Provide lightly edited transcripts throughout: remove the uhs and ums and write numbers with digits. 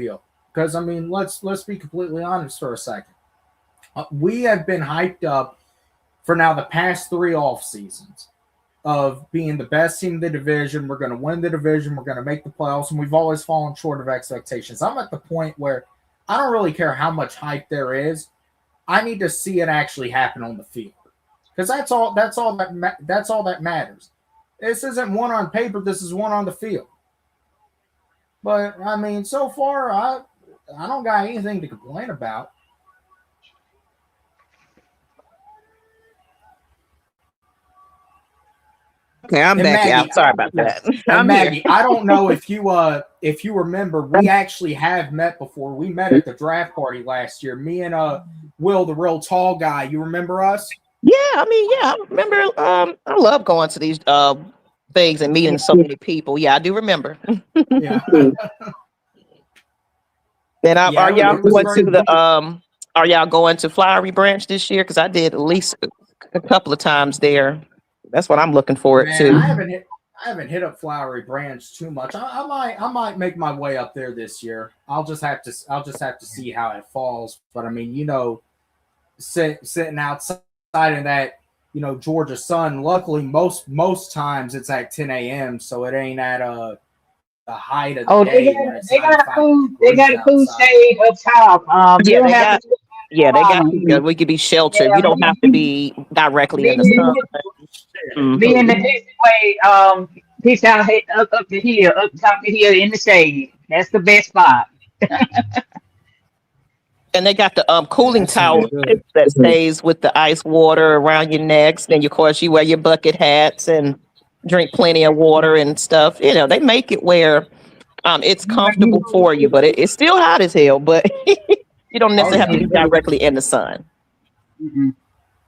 field. Because I mean, let's be completely honest for a second. We have been hyped up for now the past 3 off seasons of being the best team in the division. We're going to win the division. We're going to make the playoffs, and we've always fallen short of expectations. I'm at the point where I don't really care how much hype there is. I need to see it actually happen on the field, because that's all that matters. This isn't one on paper. This is one on the field. But I mean, so far, I don't got anything to complain about. Okay, I'm back. Maggie, I'm sorry about that. And Maggie, I don't know if you remember, we actually have met before. We met at the draft party last year. Me and Will, the real tall guy. You remember us? Yeah, I remember. I love going to these things and meeting so many people. Yeah, I do remember. Yeah. And are y'all going to the Are y'all going to Flowery Branch this year? Because I did at least a couple of times there. That's what I'm looking forward to. I haven't hit up Flowery Branch too much. I might make my way up there this year. I'll just have to see how it falls. But I mean, sitting outside in that Georgia sun. Luckily, most times it's at 10 a.m. So it ain't at the height of the day. They got a cool shade up top. They got. We could be sheltered. We don't have to be directly in the sun. Me and the Gatxboi pitch out up the hill, up top of the hill in the shade. That's the best spot. And they got the cooling tower that stays with the ice water around your necks. Then, of course, you wear your bucket hats and drink plenty of water and stuff. They make it where it's comfortable for you, but it's still hot as hell. But you don't necessarily have to be directly in the sun. Mm-hmm.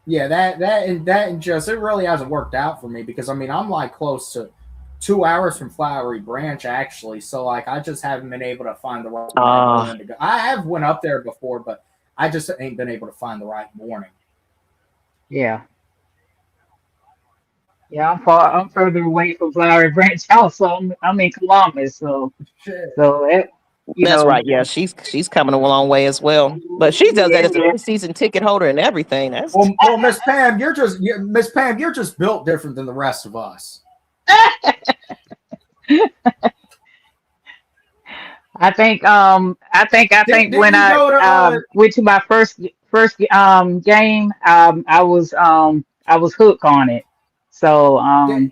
Yeah, that just it really hasn't worked out for me, because I mean I'm like close to 2 hours from Flowery Branch actually, so like I just haven't been able to find the right morning to go. I have went up there before, but I just ain't been able to find the right morning. Yeah, I'm further away from Flowery Branch also. I'm in Columbus, so that's right. Yeah, she's coming a long way as well, but she does that as a season ticket holder and everything. That's well, Miss Pam, you're just built different than the rest of us. I think when I went to my first game, I was hooked on it. So I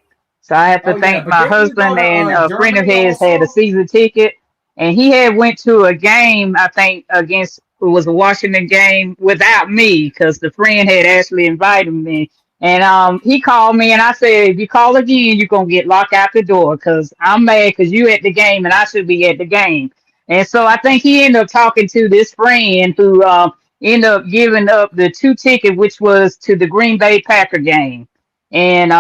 have to thank my husband and a friend of his had a season ticket. And he had went to a game, I think, against it was a Washington game without me, because the friend had actually invited me. And he called me and I said, if you call again, you're going to get locked out the door, because I'm mad because you at the game and I should be at the game. And so I think he ended up talking to this friend who ended up giving up the 2 ticket, which was to the Green Bay Packer game. And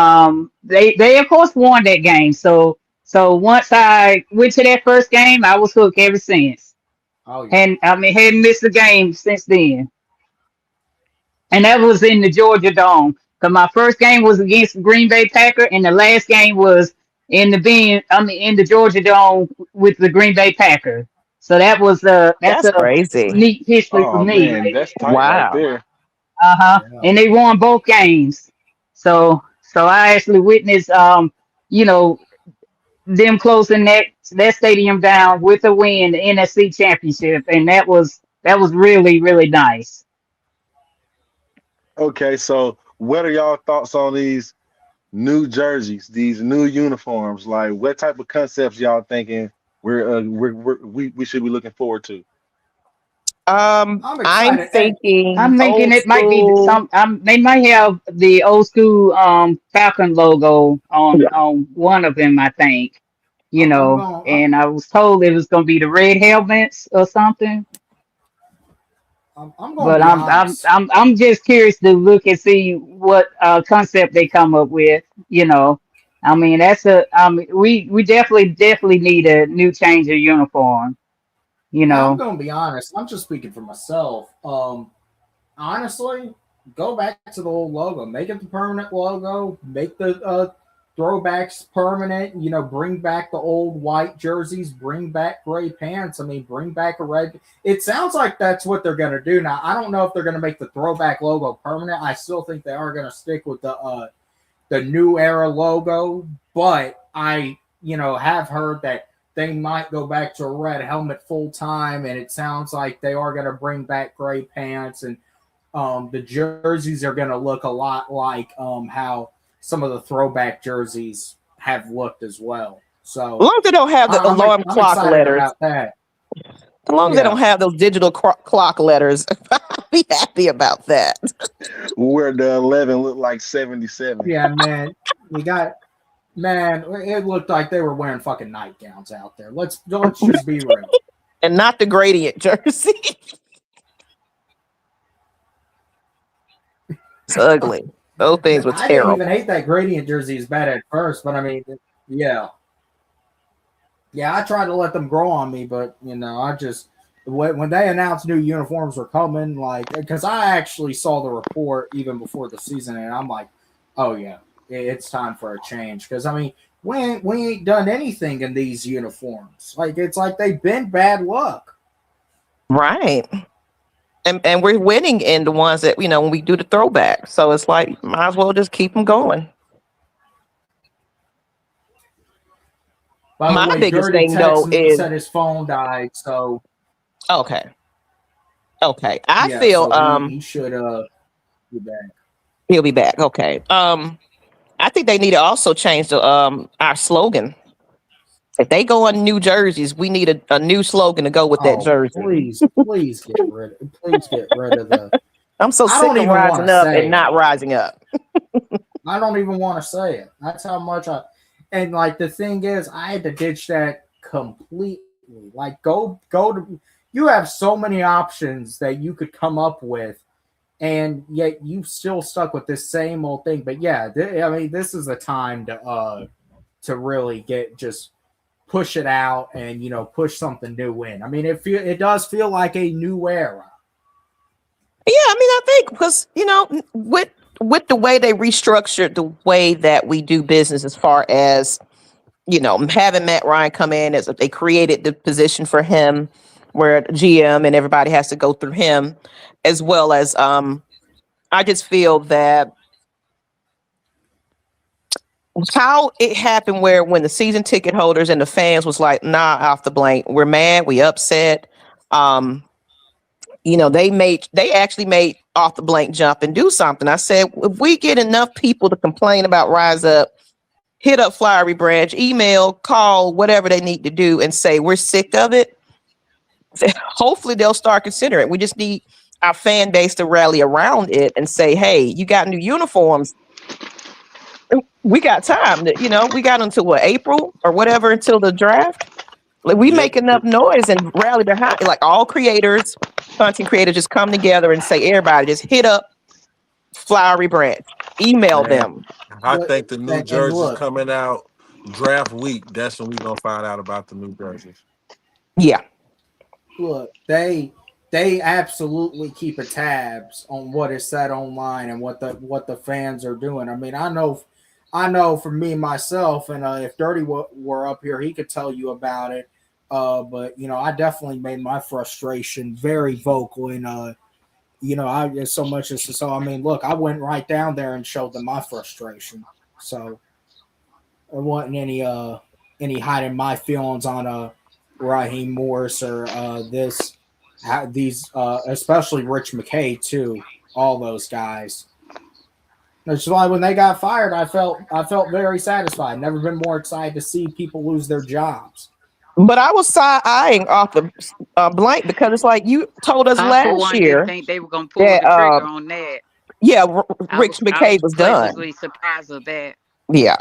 they of course won that game. So once I went to that first game, I was hooked ever since. Oh, yeah. And I mean, hadn't missed a game since then. And that was in the Georgia Dome. Because my first game was against the Green Bay Packer, and the last game was in the Georgia Dome with the Green Bay Packer. So that was that's crazy. Neat history for me. Man, that's tight right there. Yeah. And they won both games. So I actually witnessed them closing that stadium down with a win, the NFC Championship, and that was really, really nice. Okay, so what are y'all thoughts on these new jerseys, these new uniforms? Like, what type of concepts y'all thinking we should be looking forward to? I'm thinking it might be they might have the old school Falcon logo on one of them, I think. And I was told it was going to be the red helmets or something. I'm just curious to look and see what concept they come up with. I mean, we definitely need a new change of uniform. I'm going to be honest. I'm just speaking for myself. Honestly, go back to the old logo. Make it the permanent logo. Make the throwbacks permanent. Bring back the old white jerseys, bring back gray pants. I mean, bring back a red. It sounds like that's what they're going to do. Now, I don't know if they're going to make the throwback logo permanent. I still think they are going to stick with the new era logo, but I have heard that they might go back to a red helmet full time, and it sounds like they are going to bring back gray pants, and the jerseys are going to look a lot like how some of the throwback jerseys have looked as well. So as long as they don't have the alarm clock letters. About that. As long as they don't have those digital clock letters, I'll be happy about that. Where the 11 look like 77. Yeah, man. It looked like they were wearing fucking nightgowns out there. Let's just be real. And not the gradient jersey. It's ugly. Those things were terrible. I didn't even hate that gradient jersey as bad at first, but I mean, yeah. Yeah, I tried to let them grow on me, but I just when they announced new uniforms were coming, because I actually saw the report even before the season, and I'm like, oh yeah, it's time for a change. Because I mean, we ain't done anything in these uniforms. It's like they've been bad luck. Right. And we're winning in the ones that when we do the throwback. So it's like might as well just keep them going. By my the way, biggest Dirty thing though is said his phone died. So okay. I feel so he should be back. He'll be back. Okay. I think they need to also change the our slogan. If they go on new jerseys, we need a new slogan to go with that jersey. Please get rid of the. I'm so sick of rising up and not rising up. I don't even want to say it. That's how much and the thing is, I had to ditch that completely. Go to. You have so many options that you could come up with, and yet you still stuck with this same old thing. But yeah, I mean, this is the time to really just push it out and push something new in. I mean, it does feel like a new era. Yeah, I mean, I think because with the way they restructured the way that we do business, as far as having Matt Ryan come in, as they created the position for him, where GM and everybody has to go through him, as well as I just feel that how it happened where when the season ticket holders and the fans was like, nah, off the blank, we're mad, we upset. They actually made off the blank jump and do something. I said, if we get enough people to complain about Rise Up, hit up Flowery Branch, email, call, whatever they need to do and say, we're sick of it. Hopefully they'll start considering it. We just need our fan base to rally around it and say, hey, you got new uniforms. We got time to, we got until April or whatever until the draft. We make enough noise and rally behind it. All creators, content creators, just come together and say, everybody just hit up Flowery Branch, email them. I think the new jerseys coming out draft week. That's when we're gonna find out about the new jerseys. Yeah. Look, they absolutely keep a tabs on what is said online and what the fans are doing. I mean, I know for me myself, and if Dirty were up here, he could tell you about it. But I definitely made my frustration very vocal, and I so much as so. I mean, look, I went right down there and showed them my frustration. So there wasn't any hiding my feelings on Raheem Morris or these especially Rich McKay too. All those guys. That's why when they got fired, I felt very satisfied. Never been more excited to see people lose their jobs. But I was side-eyeing off the blank because it's like you told us last year. I think they were going to pull the trigger on that. Yeah, Rich McKay was done. I was surprised of that. Yeah.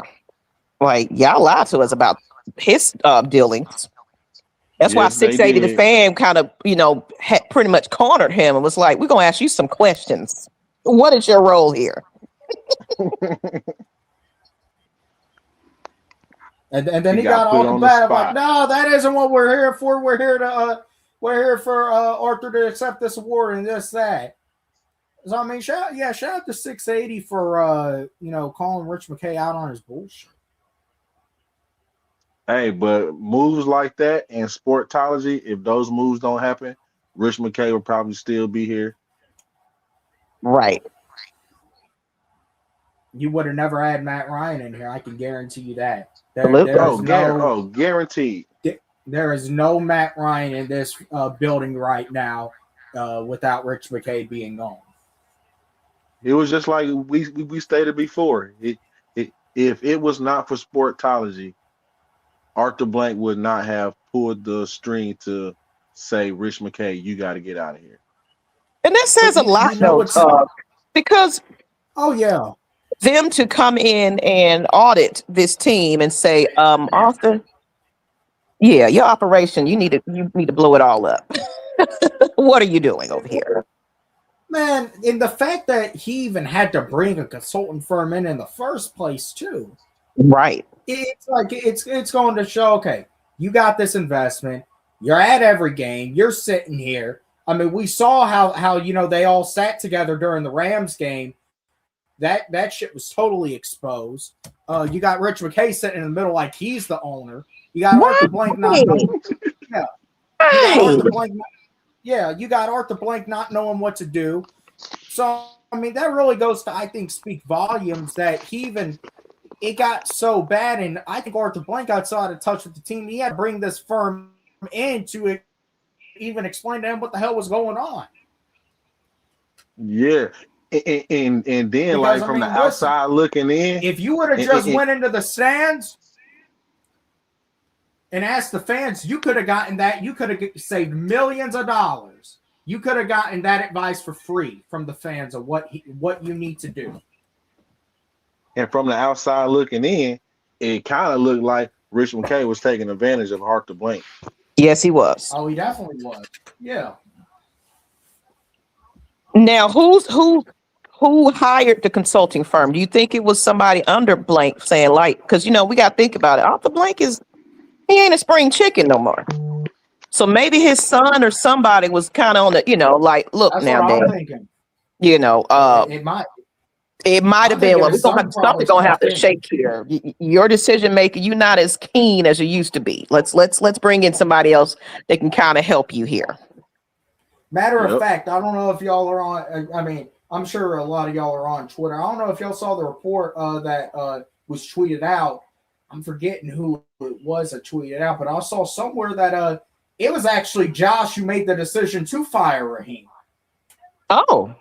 Y'all lied to us about his dealings. That's why 680 the fan kind of, had pretty much cornered him and was like, we're going to ask you some questions. What is your role here? and then he got all combative, like, no, that isn't what we're here for. We're here for Arthur to accept this award and this, that. So I mean, shout out to 680 for calling Rich McKay out on his bullshit. Hey, but moves like that in sportology, if those moves don't happen, Rich McKay will probably still be here. Right. You would have never had Matt Ryan in here. I can guarantee you that. Absolutely. Guaranteed. There is no Matt Ryan in this building right now without Rich McKay being gone. It was just like we stated before. If it was not for sportology, Arthur Blank would not have pulled the string to say, Rich McKay, you got to get out of here. And that says a lot, though, because them to come in and audit this team and say, Arthur, yeah, your operation, you need to blow it all up. What are you doing over here? Man, and the fact that he even had to bring a consultant firm in the first place, too. Right. It's like it's going to show, okay, you got this investment. You're at every game. You're sitting here. I mean, we saw how they all sat together during the Rams game. That shit was totally exposed. You got Rich McKay sitting in the middle like he's the owner. You got Arthur Blank not knowing. You got Arthur Blank not knowing what to do. So I mean, that really goes to, I think, speak volumes that it got so bad, and I think Arthur Blank got so out of touch with the team. He had to bring this firm in to even explain to him what the hell was going on. Yeah. And then because, from the outside looking in, if you would have just went into the stands and asked the fans, you could have gotten that. You could have saved millions of dollars. You could have gotten that advice for free from the fans of what you need to do. And from the outside looking in, it kind of looked like Rich McKay was taking advantage of Arthur Blank. Yes, he was. Oh, he definitely was. Yeah. Now, who hired the consulting firm? Do you think it was somebody under Blank saying, like, because we got to think about it. Arthur Blank he ain't a spring chicken no more. So maybe his son or somebody was kind of on the, like, look. That's now, Dan. It might have been. Well, something gonna have to shake here. Your decision making, you're not as keen as you used to be. Let's bring in somebody else that can kind of help you here. Matter of fact, I don't know if y'all are on. I mean, I'm sure a lot of y'all are on Twitter. I don't know if y'all saw the report that was tweeted out. I'm forgetting who it was that tweeted out, but I saw somewhere that it was actually Josh who made the decision to fire Raheem. Oh,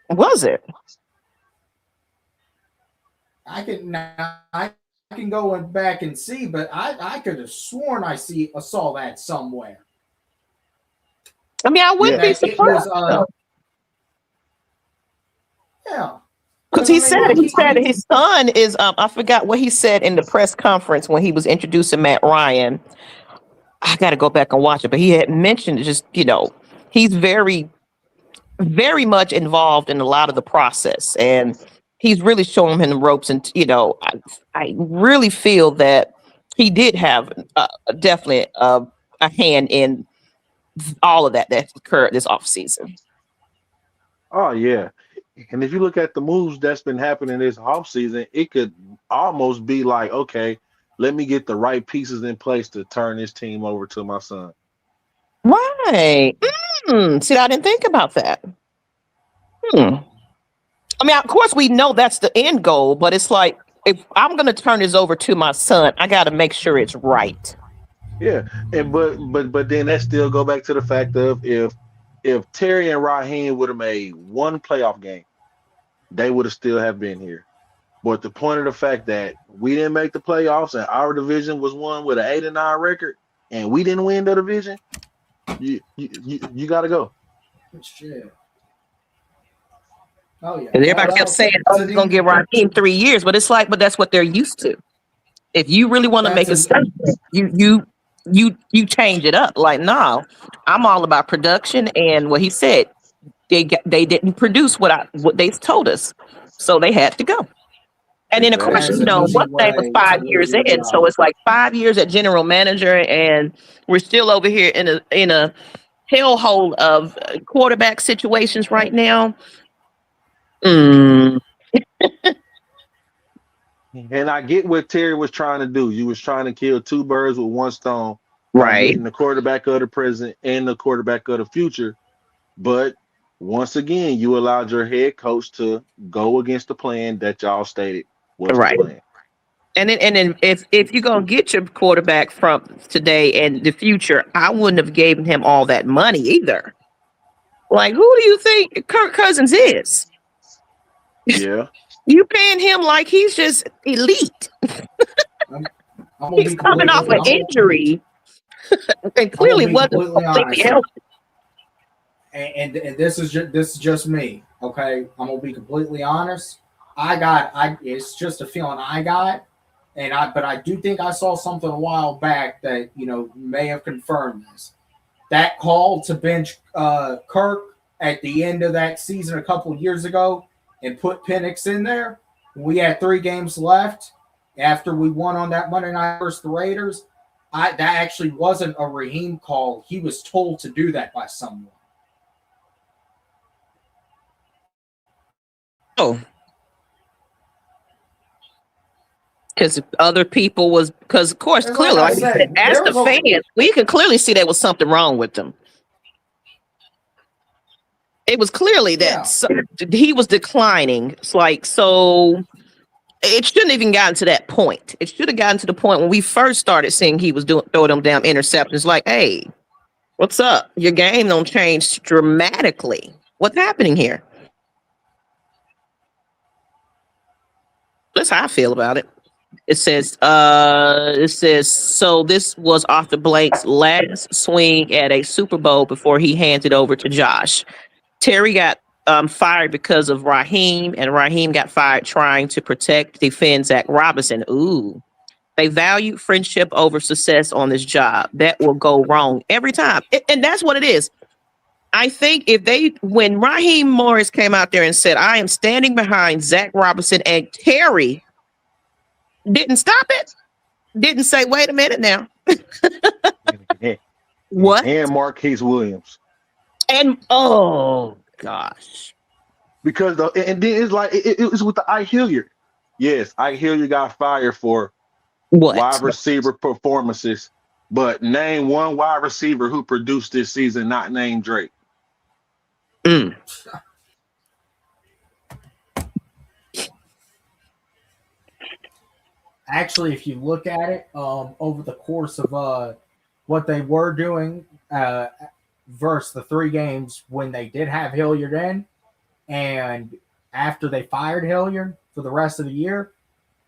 was it? I can go back and see, but I could have sworn I saw that somewhere. I mean, I wouldn't be surprised. Because he said his son is. I forgot what he said in the press conference when he was introducing Matt Ryan. I got to go back and watch it, but he had mentioned just he's very, very much involved in a lot of the process, and he's really showing him the ropes. And I really feel that he did have definitely a hand in all of that occurred this offseason. Oh, yeah. And if you look at the moves that's been happening this offseason, it could almost be like, okay, let me get the right pieces in place to turn this team over to my son. Right. See, I didn't think about that. I mean, of course, we know that's the end goal, but it's like, if I'm going to turn this over to my son, I got to make sure it's right. Yeah, and but then that still go back to the fact of if Terry and Raheem would have made one playoff game, they would have still have been here. But the point of the fact that we didn't make the playoffs and our division was won with an 8-9 record, and we didn't win the division, you got to go. Shit. Oh yeah. And everybody kept saying, "Oh, you're gonna give Raheem 3 years," but it's like, but that's what they're used to. If you really want to make a statement, you change it up. Like, no, I'm all about production, and what he said, they didn't produce what they told us, so they had to go. And then of course, one thing was 5 years in, so it's like 5 years at general manager, and we're still over here in a hellhole of quarterback situations right now. And I get what Terry was trying to do. You was trying to kill two birds with one stone by Right. getting the quarterback of the present and the quarterback of the future. But once again, you allowed your head coach to go against the plan that y'all stated was Right. the plan. And then if you're gonna get your quarterback from today and the future, I wouldn't have given him all that money either. Like, who do you think Kirk Cousins is? Yeah. You paying him like he's just elite. He's coming off an injury, and clearly wasn't completely healthy. And this is just me. Okay, I'm gonna be completely honest. It's just a feeling I got. But I do think I saw something a while back that may have confirmed this. That call to bench Kirk at the end of that season a couple of years ago and put Penix in there. We had 3 games left after we won on that Monday night versus the Raiders. That actually wasn't a Raheem call. He was told to do that by someone. Oh. Because other people because of course, clearly, like I said, as the fans, we can clearly see there was something wrong with them. It was clearly that he was declining. It's like, so it shouldn't even gotten to that point. It should have gotten to the point when we first started seeing he was throwing them down interceptions. Like, hey, what's up? Your game don't change dramatically. What's happening here? That's how I feel about it. It says, so this was Arthur Blake's last swing at a Super Bowl before he handed over to Josh. Terry got fired because of Raheem, and Raheem got fired trying to defend Zach Robinson. Ooh. They value friendship over success on this job. That will go wrong every time. And that's what it is. I think when Raheem Morris came out there and said, I am standing behind Zach Robinson, and Terry didn't stop it, didn't say, wait a minute now. What? And Marquise Williams. And oh gosh. Because and then it's like it was with the Ike Hilliard. Yes, Ike Hilliard got fired for what? Wide receiver performances, but name one wide receiver who produced this season not named Drake. Actually, if you look at it over the course of what they were doing versus the 3 games when they did have Hilliard in, and after they fired Hilliard for the rest of the year,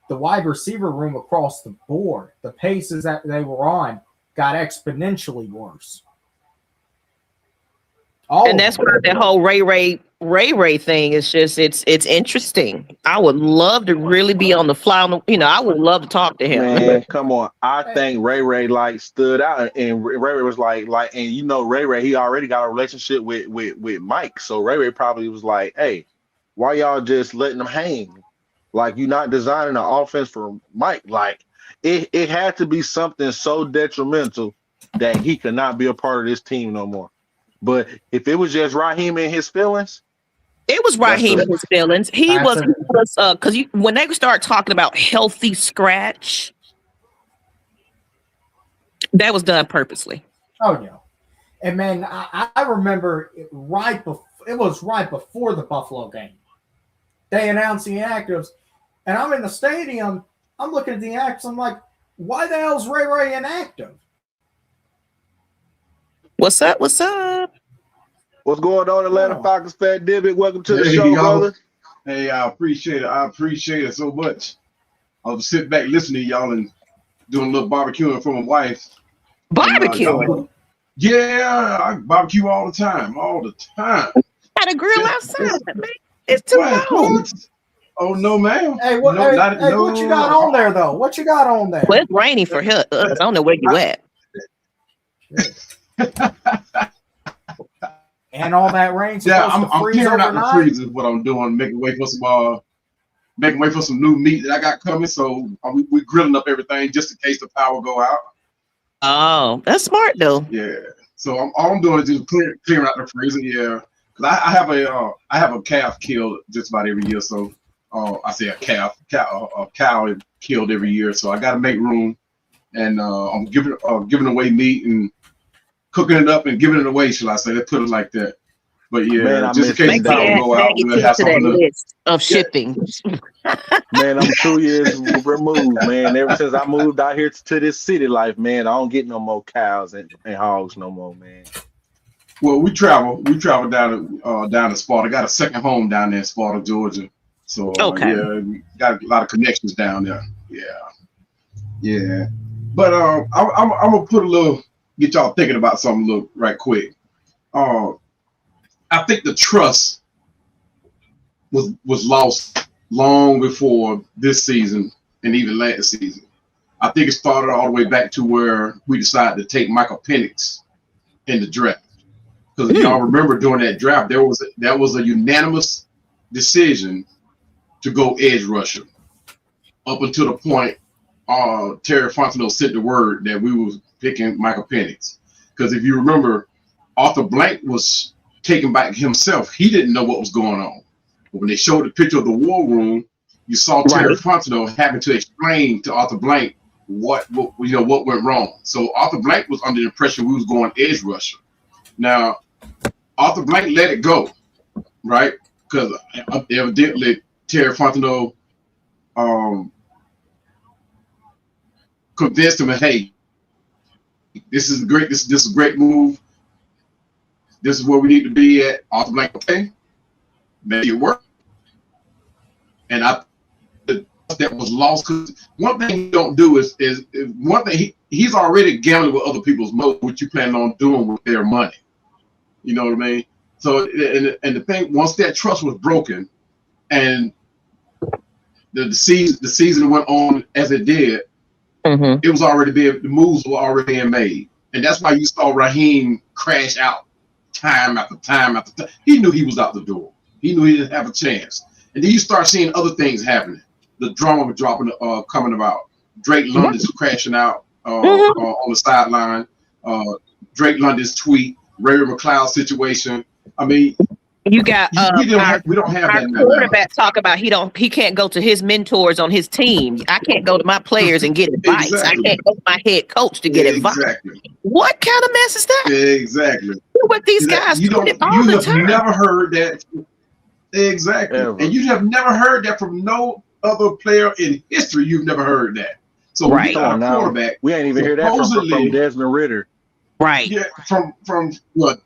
the wide receiver room across the board, the paces that they were on got exponentially worse. And that's why the whole Ray thing is just it's interesting. I would love to really be on the fly on I would love to talk to him. Man, come on. I think Ray like stood out, and Ray was like and Ray he already got a relationship with Mike. So Ray probably was like, hey, why y'all just letting them hang? Like, you're not designing an offense for Mike. Like, it had to be something so detrimental that he could not be a part of this team no more. But if it was just Raheem and his feelings, it was Raheem and his feelings. He was because when they start talking about healthy scratch, that was done purposely. Oh yeah, and man, I remember it was right before the Buffalo game. They announced the inactives, and I'm in the stadium. I'm looking at the inactives. I'm like, why the hell's Ray inactive? What's up? What's up? What's going on, Atlanta Falcons fan? David, welcome to the show, brother. Hey, I appreciate it. I appreciate it so much. I'll sit back listening to y'all and doing a little barbecuing for my wife. Barbecuing? Yeah, I barbecue all the time. Got a grill outside, man. It's too cold. Oh no, ma'am. Hey, what you got on there though? What you got on there? Well, it's raining for us. I don't know where you at. And all that rain. Yeah, I'm clearing out the freezer. Is what I'm doing, making way for some new meat that I got coming. So we're grilling up everything just in case the power go out. Oh, that's smart though. Yeah. So all I'm doing is just clearing out the freezer. Yeah, because I have a calf killed just about every year. So I say a cow killed every year. So I got to make room, and I'm giving away meat and cooking it up and giving it away. Shall I say? Let's put it like that. But yeah, Man, just in case the power go out, we'll have to that something list of shipping. Man, I'm 2 years removed, man. Ever since I moved out here to this city life, man, I don't get no more cows and hogs no more, man. Well, we travel down to Sparta. Got a second home down there in Sparta, Georgia. So yeah, we got a lot of connections down there. Yeah. But I'm gonna put get y'all thinking about something right quick. I think the trust was lost long before this season and even last season. I think it started all the way back to where we decided to take Michael Penix in the draft. Because if y'all remember during that draft, that was a unanimous decision to go edge rusher up until the point Terry Fontenot sent the word that we was picking Michael Penix. Because if you remember, Arthur Blank was taken back himself. He didn't know what was going on. But when they showed the picture of the war room, you saw Terry Fontenot having to explain to Arthur Blank what went wrong. So Arthur Blank was under the impression we was going edge rusher. Now, Arthur Blank let it go, right? Because evidently Terry Fontenot convinced him, hey, this is great. This is a great move. This is where we need to be at. Arthur Blank, okay, maybe it worked. And that was lost. Because one thing you don't do is one thing he's already gambling with other people's money, what you plan on doing with their money. You know what I mean? So and the thing, once that trust was broken, and the season went on as it did, it was already the moves were already being made, and that's why you saw Raheem crash out time after time after time. He knew he was out the door. He knew he didn't have a chance. And then you start seeing other things happening. The drama was coming about. Drake London's crashing out on the sideline. Drake London's tweet, Ray McLeod situation. I mean, you got we don't have that quarterback talk about he can't go to his mentors on his team. I can't go to my players and get advice. Exactly. I can't go to my head coach to get advice. What kind of mess is that? Exactly. What these guys you have never heard that. Exactly. Ever. And you have never heard that from no other player in history. You've never heard that. So we got a quarterback. We ain't even hear that from Desmond Ridder. Right. Yeah, from what?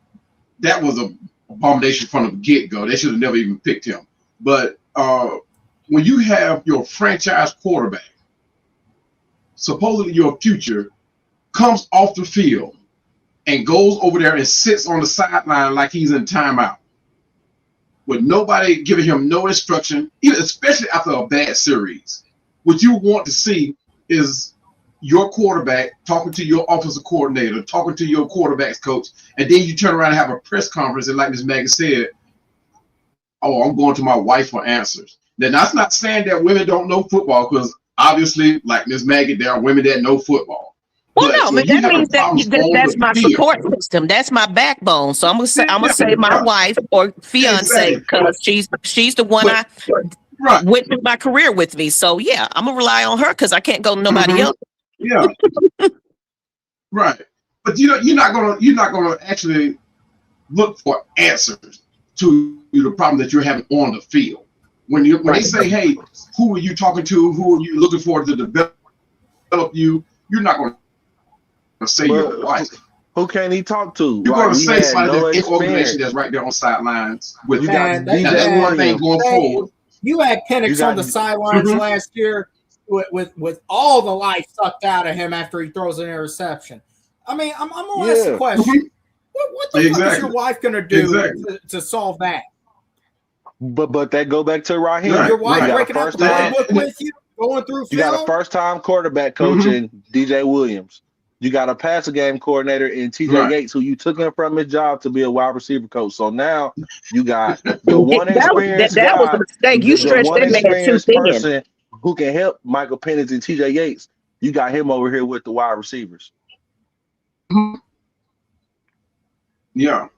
That was a abomination from the get-go. They should have never even picked him. But when you have your franchise quarterback, supposedly your future, comes off the field and goes over there and sits on the sideline like he's in timeout, with nobody giving him no instruction, especially after a bad series. What you want to see is your quarterback talking to your offensive coordinator, talking to your quarterback's coach, and then you turn around and have a press conference, and like Ms. Maggie said, oh, I'm going to my wife for answers. Now, that's not saying that women don't know football, because obviously, like Ms. Maggie, there are women that know football. Well, no, but that means that's my support system. That's my backbone. So I'm gonna say my wife or fiance, because she's the one I went through my career with me. So yeah, I'm gonna rely on her because I can't go to nobody else. Yeah. Right. But you're not gonna actually look for answers to the problem that you're having on the field. When they say, hey, who are you talking to? Who are you looking for to develop you? You're not going to say your wife. Who can he talk to? You're going to say somebody that's in organization that's right there on sidelines with you. That's one thing going forward. You had Penix on the sidelines last year with all the life sucked out of him after he throws an interception. I mean, I'm going to ask the question. What the fuck is your wife going to do to solve that? But that go back to Raheem. Your wife breaking up the playbook with you, going through film? You got a first-time quarterback coach in DJ Williams. You got a passing game coordinator in TJ Yates, who you took him from his job to be a wide receiver coach. So now you got the one experienced that was a mistake. You stretched that man too thin. Who can help Michael Penix and TJ Yates. You got him over here with the wide receivers. Yeah.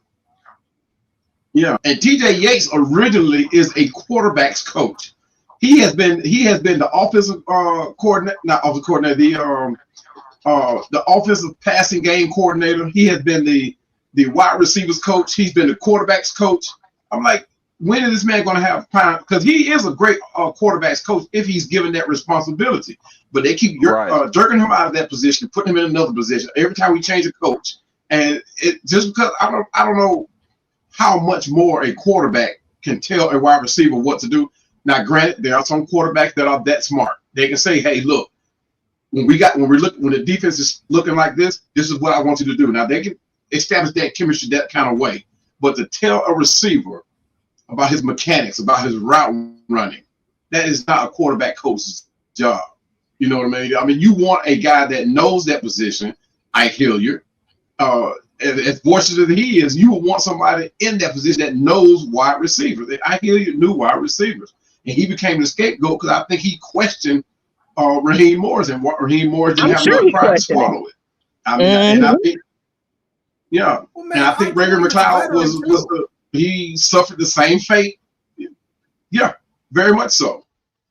Yeah. And TJ Yates originally is a quarterback's coach. he has been the offensive coordinator, not offensive coordinator, the offensive passing game coordinator. He has been the wide receivers coach. He's been the quarterbacks coach. I'm like, when is this man going to have time? Because he is a great quarterbacks coach if he's given that responsibility. But they keep jerking him out of that position, putting him in another position every time we change a coach. And it just because I don't know how much more a quarterback can tell a wide receiver what to do. Now, granted, there are some quarterbacks that are that smart. They can say, "Hey, look, when the defense is looking like this is what I want you to do." Now they can establish that chemistry that kind of way. But to tell a receiver about his mechanics, about his route running, that is not a quarterback coach's job. You know what I mean? I mean, you want a guy that knows that position. Ike Hilliard, as fortunate as he is, you would want somebody in that position that knows wide receivers. And Ike Hilliard knew wide receivers, and he became the scapegoat because I think he questioned Raheem Morris, and Raheem Morris didn't have enough pride to swallow it. I mean, and I think, yeah, well, man, and I think Gregory McLeod he suffered the same fate. Yeah, very much so,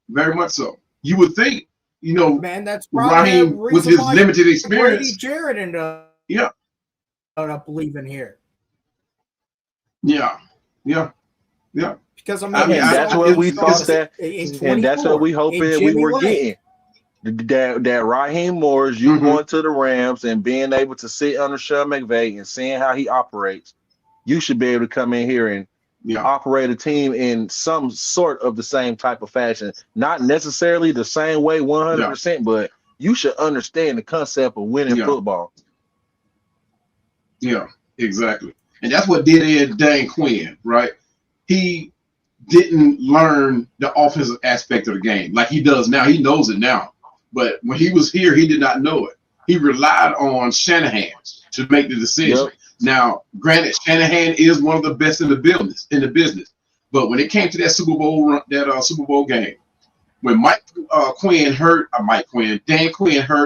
very much so. You would think, you know, man, that's Raheem with his limited experience. Brady Jarrett ended up leaving here. Yeah. Because I mean that's what we thought that, and that's what we hoping we were getting. That Raheem Morris, going to the Rams and being able to sit under Sean McVay and seeing how he operates, you should be able to come in here and operate a team in some sort of the same type of fashion. Not necessarily the same way 100%, but you should understand the concept of winning football. Yeah, exactly. And that's what did Dan Quinn, right? He didn't learn the offensive aspect of the game like he does now. He knows it now. But when he was here, he did not know it. He relied on Shanahan to make the decision. Yep. Now, granted, Shanahan is one of the best in the business. But when it came to that Super Bowl game, when Dan Quinn heard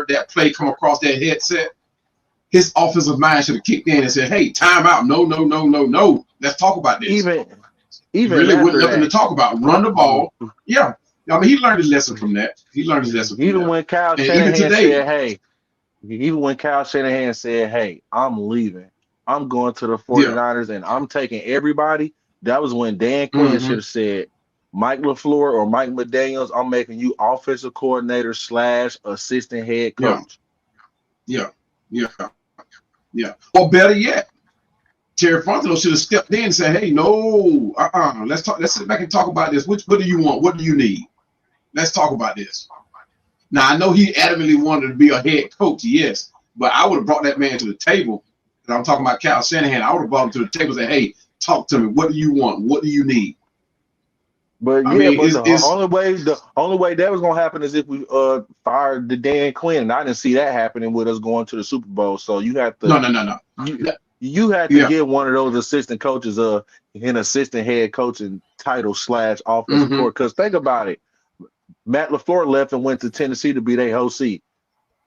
that play come across that headset, his offensive mind should have kicked in and said, "Hey, time out! No. Let's talk about this." Even really wasn't nothing to talk about. Run the ball. Yeah. I mean, he learned his lesson from that. Even when Kyle Shanahan said, "Hey," when Kyle Shanahan said, "Hey, I'm leaving. I'm going to the 49ers and I'm taking everybody," that was when Dan Quinn should have said, "Mike LaFleur or Mike McDaniels, I'm making you offensive coordinator / assistant head coach." Yeah. Or better yet, Terry Fontenot should have stepped in and said, "Hey, no, let's talk. Let's sit back and talk about this. What do you want? What do you need? Let's talk about this." Now, I know he adamantly wanted to be a head coach, yes, but I would have brought that man to the table. And I'm talking about Kyle Shanahan. I would have brought him to the table and said, "Hey, talk to me. What do you want? What do you need?" But the only way that was gonna happen is if we fired the Dan Quinn, and I didn't see that happening with us going to the Super Bowl. So you have to no. You had to get one of those assistant coaches an assistant head coaching title / offensive coordinator. Because think about it, Matt LaFleur left and went to Tennessee to be their OC.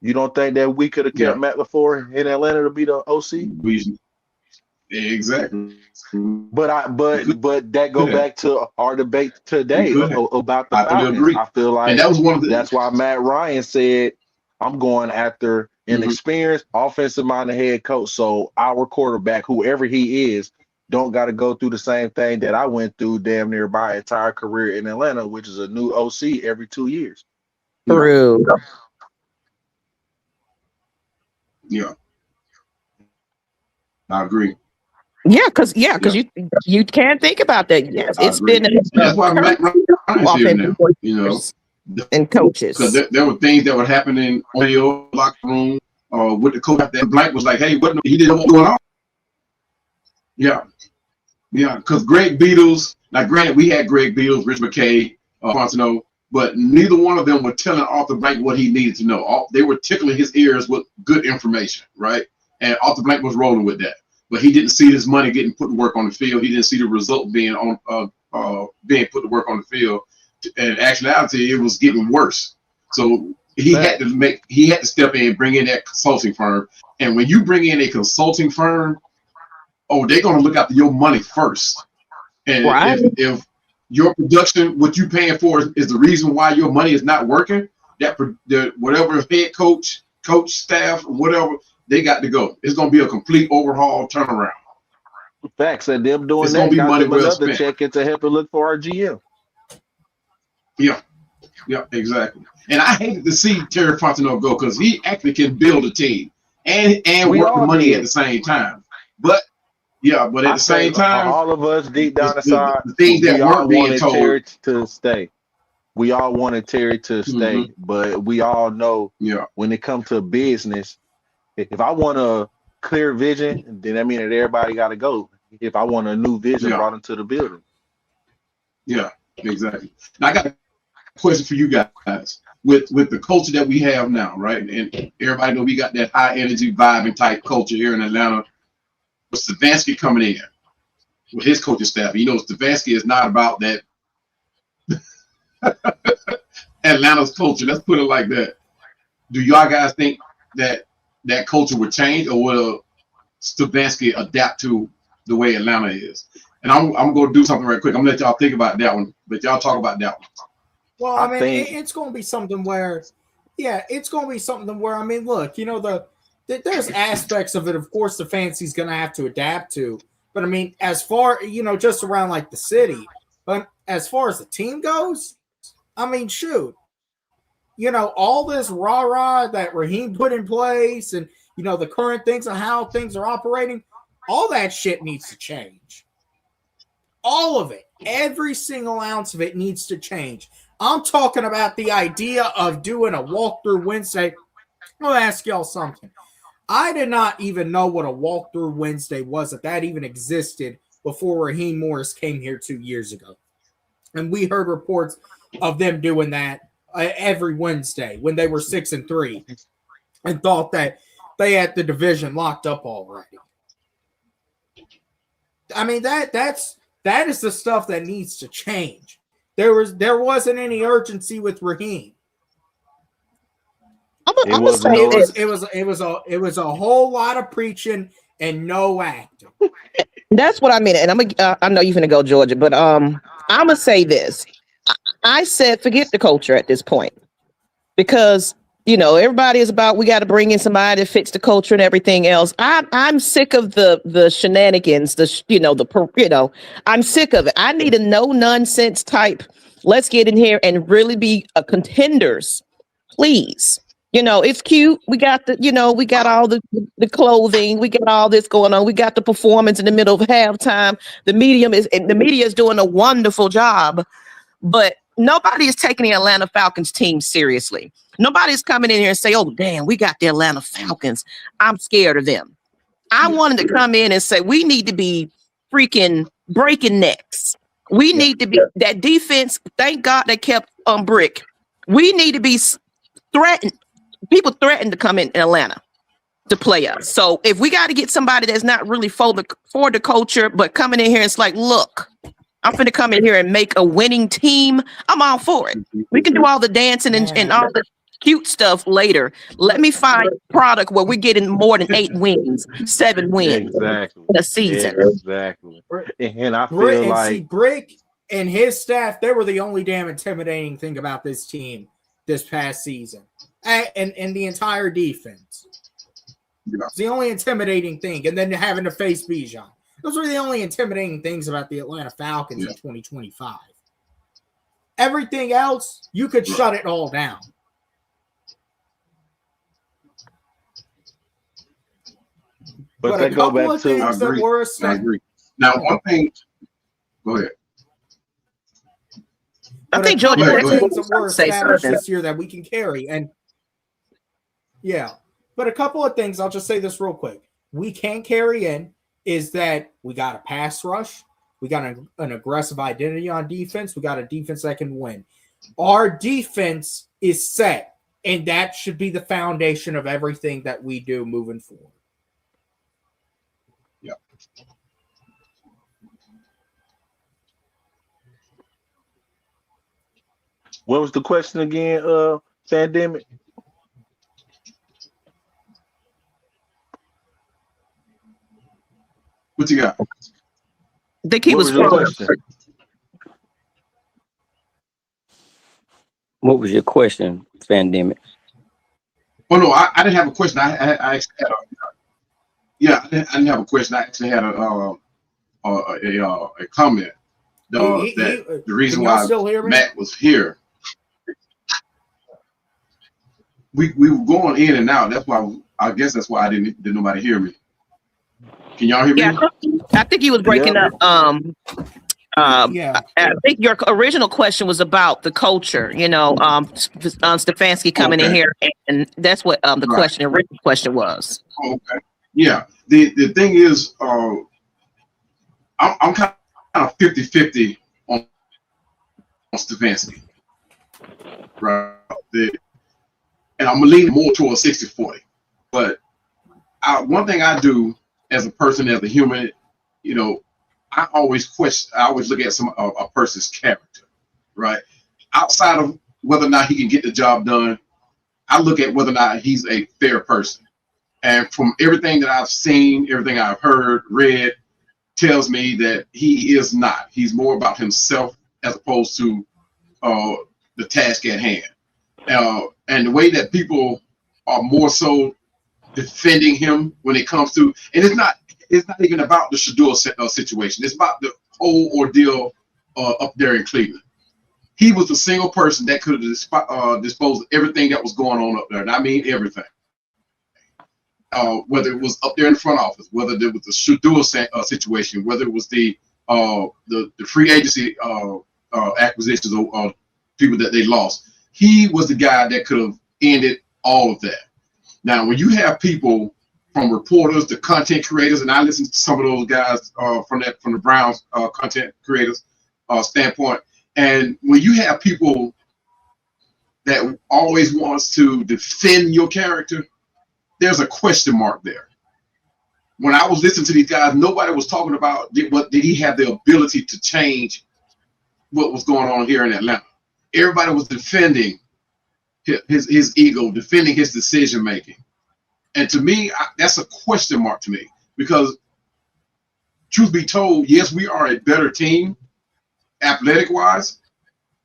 You don't think that we could have kept Matt LaFleur in Atlanta to be the OC? Exactly. But that go back to our debate today about the Falcons. I feel like and that was that's why Matt Ryan said, "I'm going after an experienced offensive-minded head coach, so our quarterback, whoever he is, don't got to go through the same thing that I went through damn near my entire career in Atlanta, which is a new OC every 2 years." True. Yeah, I agree. Yeah, because you can't think about that. Yes, it's been that's why Matt Ryan's here now, you know, and coaches. Because there were things that were happening on the locker room with the coach. That Blank was like, "Hey, what?" He didn't know what was going on. Yeah, because Greg Beatles. Now, granted, we had Greg Beatles, Rich McKay, Fontenot, but neither one of them were telling Arthur Blank what he needed to know. They were tickling his ears with good information, right? And Arthur Blank was rolling with that. But he didn't see his money getting put to work on the field. He didn't see the result being being put to work on the field. In actuality, it was getting worse. So he had to step in and bring in that consulting firm. And when you bring in a consulting firm, they're going to look after your money first. And if your production, what you paying for is the reason why your money is not working. Whatever head coach, staff, whatever, they got to go. It's going to be a complete overhaul turnaround. Facts, and them doing It's that gonna be got money them well another spent. check in to help it look for our GM. Yeah, exactly. And I hated to see Terry Fontenot go because he actually can build a team and We work the all money did. at the same time. But at the same time, all of us deep down inside, the things that we all weren't being wanted told. Terry to stay. We all wanted Terry to stay, but we all know when it comes to business, if I want a clear vision, then that means that everybody got to go. If I want a new vision brought into the building. Yeah, exactly. Now I got a question for you guys. With the culture that we have now, right? And everybody know we got that high energy vibing type culture here in Atlanta. With Stefanski coming in with his coaching staff, Stefanski is not about that Atlanta's culture. Let's put it like that. Do y'all guys think that culture would change, or will Stefanski adapt to the way Atlanta is? And I'm going to do something right quick. I'm going to let y'all think about that one, but y'all talk about that one. Well, I mean, it's going to be something where, I mean, look, there's aspects of it, of course, the fancy's going to have to adapt to. But I mean, as far, just around like the city, but as far as the team goes, I mean, shoot, all this rah-rah that Raheem put in place and, the current things and how things are operating, all that shit needs to change. All of it. Every single ounce of it needs to change. I'm talking about the idea of doing a walkthrough Wednesday. I'll ask y'all something. I did not even know what a walkthrough Wednesday was, if that even existed before Raheem Morris came here 2 years ago. And we heard reports of them doing that every Wednesday when they were 6-3 and thought that they had the division locked up already. I mean, that is the stuff that needs to change. There wasn't any urgency with Raheem. It was a whole lot of preaching and no acting. That's what I mean. And I know you're gonna go Georgia, but I'm gonna say this. I said forget the culture at this point, because everybody is about, we got to bring in somebody that fits the culture and everything else. I'm sick of the shenanigans, I'm sick of it. I need a no nonsense type. Let's get in here and really be a contenders, please. It's cute. We got we got all the clothing. We got all this going on. We got the performance in the middle of halftime. The media is doing a wonderful job, but nobody is taking the Atlanta Falcons team seriously. Nobody's coming in here and say, oh, damn, we got the Atlanta Falcons. I'm scared of them. I wanted to come in and say, we need to be freaking breaking necks. We need to be that defense. Thank God they kept on brick. We need to be threatened. People threatened to come in Atlanta to play us. So if we got to get somebody that's not really for the culture, but coming in here, it's like, look, I'm going to come in here and make a winning team. I'm all for it. We can do all the dancing and all the cute stuff later. Let me find a product where we're getting more than 8 wins, 7 wins in a season. Exactly. And I feel like Brick and his staff, they were the only damn intimidating thing about this team this past season. And the entire defense. It's the only intimidating thing. And then having to face Bijan. Those were the only intimidating things about the Atlanta Falcons in 2025. Everything else, you could shut it all down. But they go back to I agree. Now, one thing, go ahead. I think Georgia things that were established this year that we can carry. And but a couple of things, I'll just say this real quick. We can carry in is that we got a pass rush. We got an aggressive identity on defense. We got a defense that can win. Our defense is set, and that should be the foundation of everything that we do moving forward. Yeah. What was the question again, Pandemic? What you got? I think he was question. What was your question, Pandemic? Oh no, I didn't have a question. I actually had I didn't have a question. I actually had a comment. The reason why Matt was here, we were going in and out. That's why I guess that's why didn't nobody hear me. Can y'all hear me? Yeah, I think he was breaking up. Yeah. I think your original question was about the culture, Stefanski coming in here, and that's what the original question was. Okay. Yeah. The thing is, I'm kind of 50-50 on Stefanski. Right. And I'm leaning more towards 60-40. But one thing I do as a person, as a human, I always look at a person's character, right? Outside of whether or not he can get the job done, I look at whether or not he's a fair person. And from everything that I've seen, everything I've heard, read, tells me that he is not. He's more about himself as opposed to the task at hand. And the way that people are more so defending him when it comes to, and it's not even about the Shador situation. It's about the whole ordeal up there in Cleveland. He was the single person that could have disposed of everything that was going on up there. And I mean everything. Whether it was up there in the front office, whether there was the Shador situation, whether it was the free agency acquisitions of people that they lost. He was the guy that could have ended all of that. Now, when you have people from reporters to content creators, and I listen to some of those guys from the Browns content creators standpoint, and when you have people that always wants to defend your character, there's a question mark there. When I was listening to these guys, nobody was talking about did he have the ability to change what was going on here in Atlanta. Everybody was defending his ego, defending his decision making. And to me, that's a question mark to me, because truth be told, yes, we are a better team athletic wise,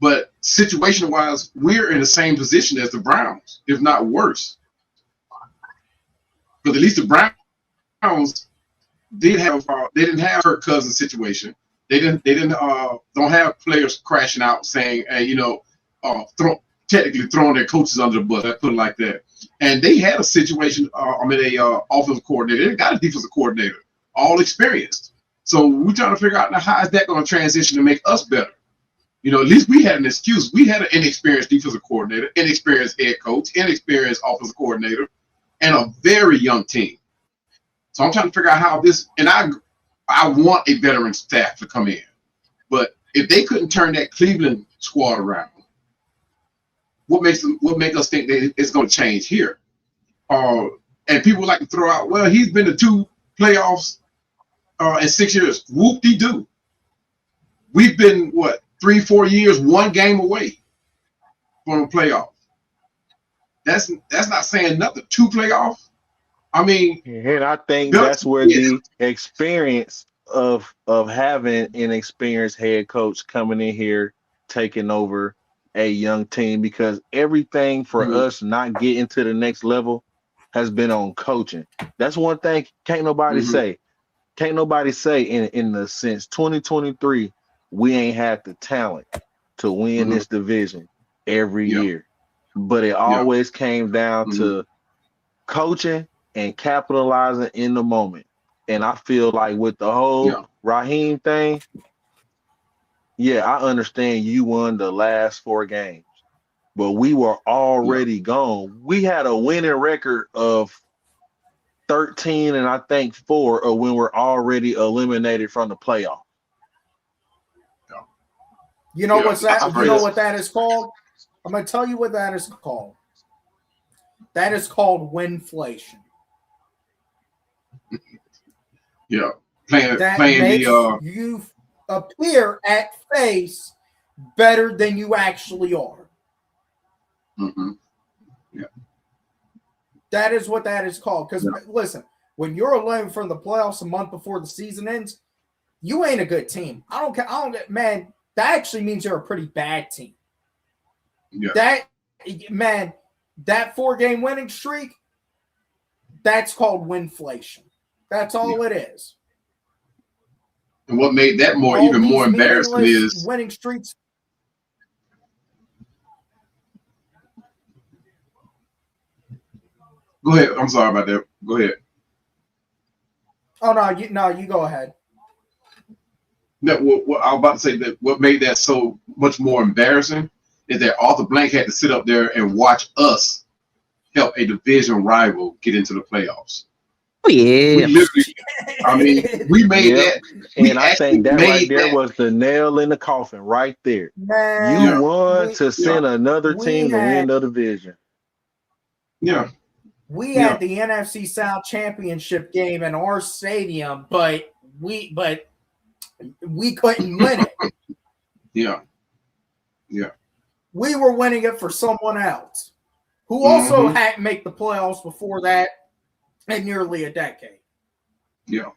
but situation wise, we're in the same position as the Browns, if not worse. But at least the Browns didn't have Kirk Cousins situation. They don't have players crashing out saying, hey, technically throwing their coaches under the bus. I put it like that. And they had a situation. Offensive coordinator. They got a defensive coordinator, all experienced. So we're trying to figure out now how is that going to transition to make us better. At least we had an excuse. We had an inexperienced defensive coordinator, inexperienced head coach, inexperienced offensive coordinator, and a very young team. So I'm trying to figure out how this. And I want a veteran staff to come in, but if they couldn't turn that Cleveland squad around, what makes us think that it's going to change here? And people like to throw out, well, he's been to 2 playoffs in 6 years. Whoop-de-doo. We've been 3-4 years, 1 game away from a playoff. That's not saying nothing. 2 playoffs. I mean, and I think that's where the experience of having an experienced head coach coming in here, taking over a young team, because everything for us not getting to the next level has been on coaching. That's one thing can't nobody say. Can't nobody say in the sense 2023 we ain't had the talent to win this division every year. But it always came down to coaching and capitalizing in the moment. And I feel like with the whole Raheem thing, I understand you won the last 4 games, but we were already gone. We had a winning record of 13 and I think 4 of when we're already eliminated from the playoff. You know what's that? You know what that is called? I'm going to tell you what that is called. That is called winflation. That makes you appear at face better than you actually are. That is what that is called. Because listen, when you're 11 from the playoffs a month before the season ends, you ain't a good team. I don't care. Man, that actually means you're a pretty bad team. Yeah. That 4-game winning streak, that's called winflation. That's all it is. And what made that All even these more embarrassing is winning streaks. Go ahead. I'm sorry about that. Go ahead. Oh no, you go ahead. That what I was about to say, that what made that so much more embarrassing is that Arthur Blank had to sit up there and watch us help a division rival get into the playoffs. Oh yeah. We literally, I mean, we made that. And I think that right there was the nail in the coffin right there. Man, You won to send another team to win the division. Yeah. We had the NFC South Championship game in our stadium, but we couldn't win it. Yeah. We were winning it for someone else who also had to make the playoffs before that in nearly a decade. Yeah.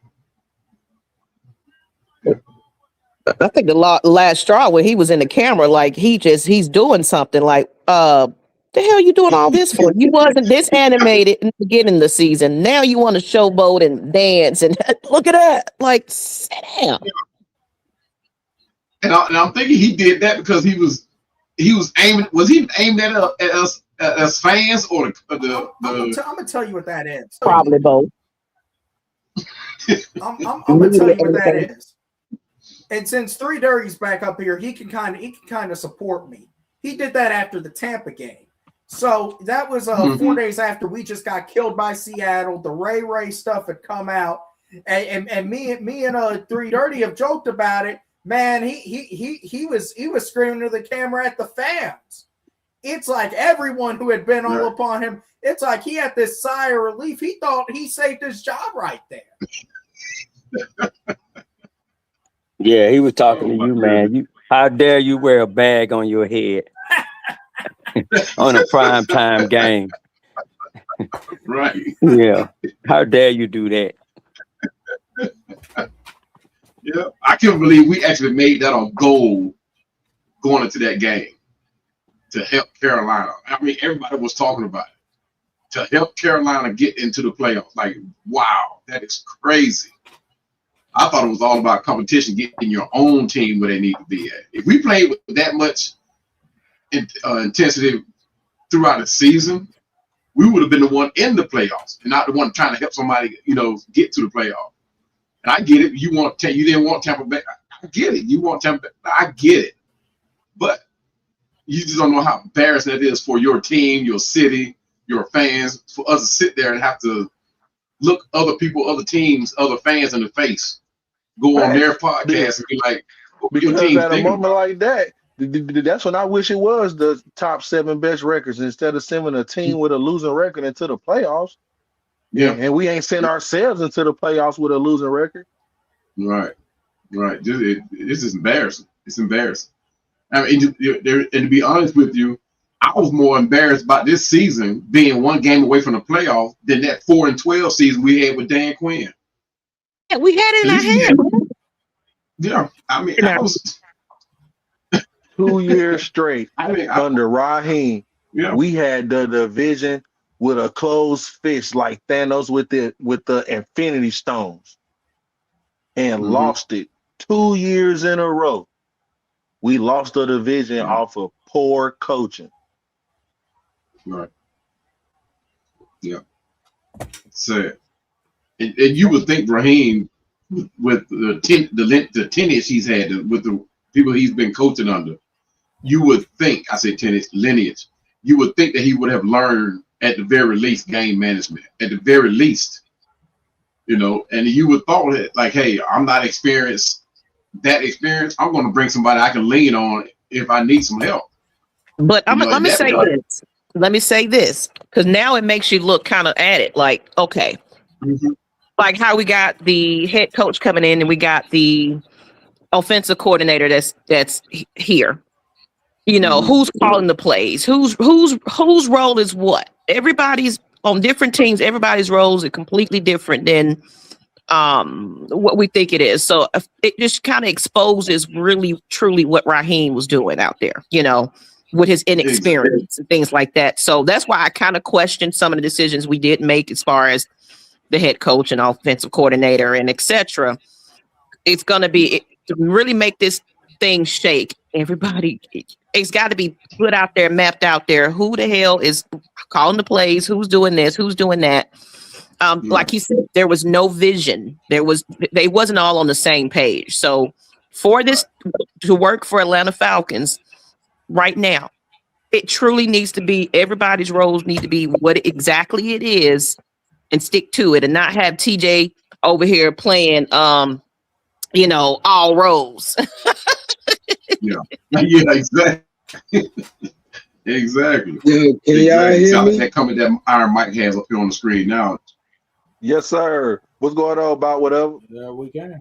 I think the last straw when he was in the camera, like he's doing something like, the hell you doing all this for? You wasn't this animated in the beginning of the season. Now you want to showboat and dance and look at that. Like, sit down. And I'm thinking he did that because he was aiming. Was he aimed at us as fans or the? I'm gonna tell you what that is. Probably both. I'm gonna tell you what that is. And since 3 Dirty's back up here, he can kind of support me. He did that after the Tampa game. So that was 4 days after we just got killed by Seattle. The Ray stuff had come out, and me and 3 Dirty have joked about it. Man, he was screaming to the camera at the fans. It's like everyone who had been all upon him, it's like he had this sigh of relief. He thought he saved his job right there. Yeah, he was talking to you, man. How dare you wear a bag on your head on a prime time game? Right. Yeah. How dare you do that? Yeah, I can't believe we actually made that a goal going into that game to help Carolina. I mean, everybody was talking about it. To help Carolina get into the playoffs. Like, wow, that is crazy. I thought it was all about competition, getting your own team where they need to be at. If we played with that much intensity throughout the season, we would have been the one in the playoffs and not the one trying to help somebody, get to the playoffs. And I get it. You didn't want Tampa Bay. I get it. You want Tampa Bay. I get it. But you just don't know how embarrassing that is for your team, your city, your fans, for us to sit there and have to look other people, other teams, other fans in the face, go on their podcast and be like, because at a moment like that, that's when I wish it was the top 7 best records instead of sending a team with a losing record into the playoffs. Yeah, and we ain't sent ourselves into the playoffs with a losing record. Right. This is embarrassing. It's embarrassing. I mean, and to be honest with you, I was more embarrassed about this season being 1 game away from the playoff than that 4-12 season we had with Dan Quinn. Yeah, we had it in our hand. Yeah, I mean, I was 2 years straight under Raheem. Yeah, we had the division with a closed fist like Thanos with the Infinity Stones, and lost it 2 years in a row. We lost the division off of poor coaching. Right. Yeah. Sad. And you would think Raheem, with the tennis he's had, with the people he's been coaching under, you would think, I say tennis, lineage, you would think that he would have learned at the very least game management, at the very least, and you would thought that, like, hey, I'm not experienced, I'm going to bring somebody I can lean on if I need some help. But let me say this. Let me say this, because now it makes you look kind of at it like, okay, like how we got the head coach coming in and we got the offensive coordinator that's here. Who's calling the plays? Whose role is what? Everybody's on different teams. Everybody's roles are completely different than what we think it is. So it just kind of exposes really, truly what Raheem was doing out there. with his inexperience and things like that. So that's why I kind of questioned some of the decisions we did make as far as the head coach and offensive coordinator and etc. It's going to be to really make this thing shake. Everybody, it's got to be put out there, mapped out there. Who the hell is calling the plays? Who's doing this? Who's doing that? Like he said, there was no vision. They wasn't all on the same page. So for this to work for Atlanta Falcons right now, it truly needs to be, everybody's roles need to be what exactly it is and stick to it and not have TJ over here playing, all roles. Yeah, exactly. Exactly. Yeah, can y'all hear me? That comment that Iron Mike has up here on the screen now. Yes, sir. What's going on about whatever? Yeah, we can.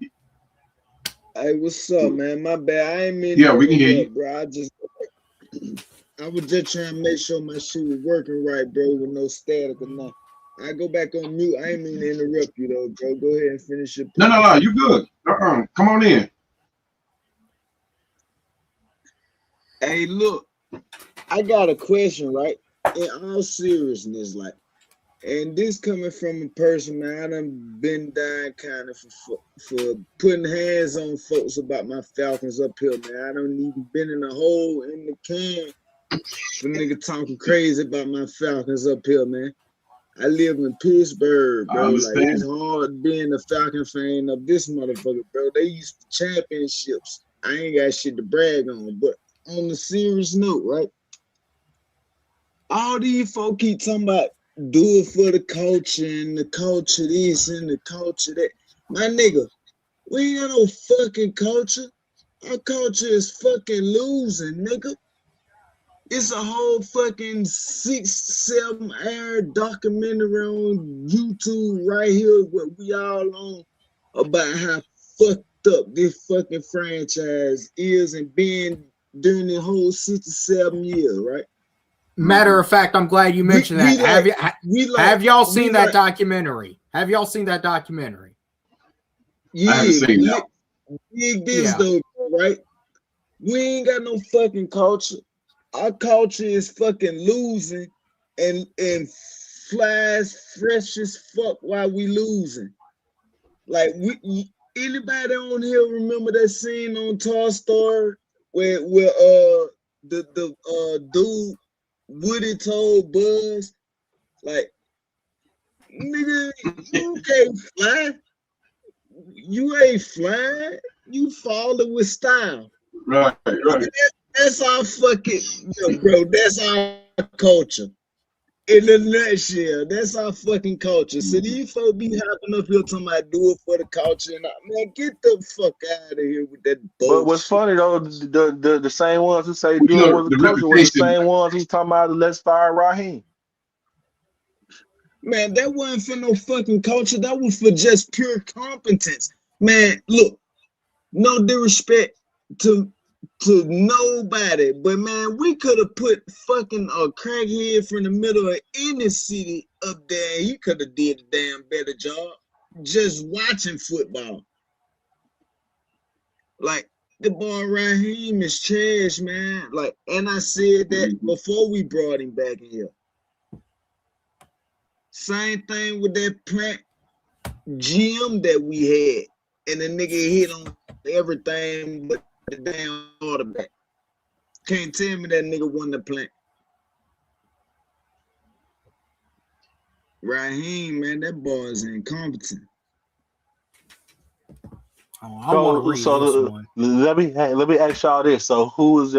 Hey, what's up, man? My bad. I ain't mean. Yeah, we can hear you, bro. I was just trying to make sure my shit was working right, bro, with no static or nothing. I go back on mute. I ain't mean to interrupt you though, bro. Go ahead and finish your point. No, you good. Come on in. Hey, look, I got a question, right? In all seriousness, like, and this coming from a person, man, I done been dying kind of for putting hands on folks about my Falcons up here, man. I done even been in a hole in the can for nigga talking crazy about my Falcons up here, man. I live in Pittsburgh, bro. Like, it's hard being a Falcon fan of this motherfucker, bro. They used to championships. I ain't got shit to brag on, but on the serious note, right? All these folk keep talking about do it for the culture and the culture this and the culture that. My nigga, we ain't got no fucking culture. Our culture is fucking losing, nigga. It's a whole fucking 6-7 hour documentary on YouTube right here what we all on about how fucked up this fucking franchise is and been during the whole 6-7 years, right? Matter of fact, I'm glad you mentioned that. Have y'all seen that documentary? Have y'all seen that documentary? Yeah, I haven't seen that. Big this though, right? We ain't got no fucking culture. Our culture is fucking losing and flies fresh as fuck while we losing. Like anybody on here remember that scene on Toy Story where the dude Woody told Buzz, like, nigga, you can't fly. You ain't flying. You falling with style. Right. That's our fucking, bro. That's our culture. In a nutshell, that's our fucking culture. So these folks be hopping up here talking about do it for the culture. And man, get the fuck out of here with that bullshit. But what's funny though, the same ones who say do it with the culture were the same ones who's talking about let's fire Raheem. Man, that wasn't for no fucking culture. That was for just pure competence. Man, look, no disrespect to nobody, but man, we could have put fucking a crackhead from the middle of any city up there. He could have did a damn better job just watching football. Like, the boy Raheem is trash, man. Like, and I said that before we brought him back in here. Same thing with that plant GM that we had, and the nigga hit on everything but the damn quarterback. Can't tell me that nigga won the plant. Raheem, man, that boy is incompetent. Let me ask y'all this. So who would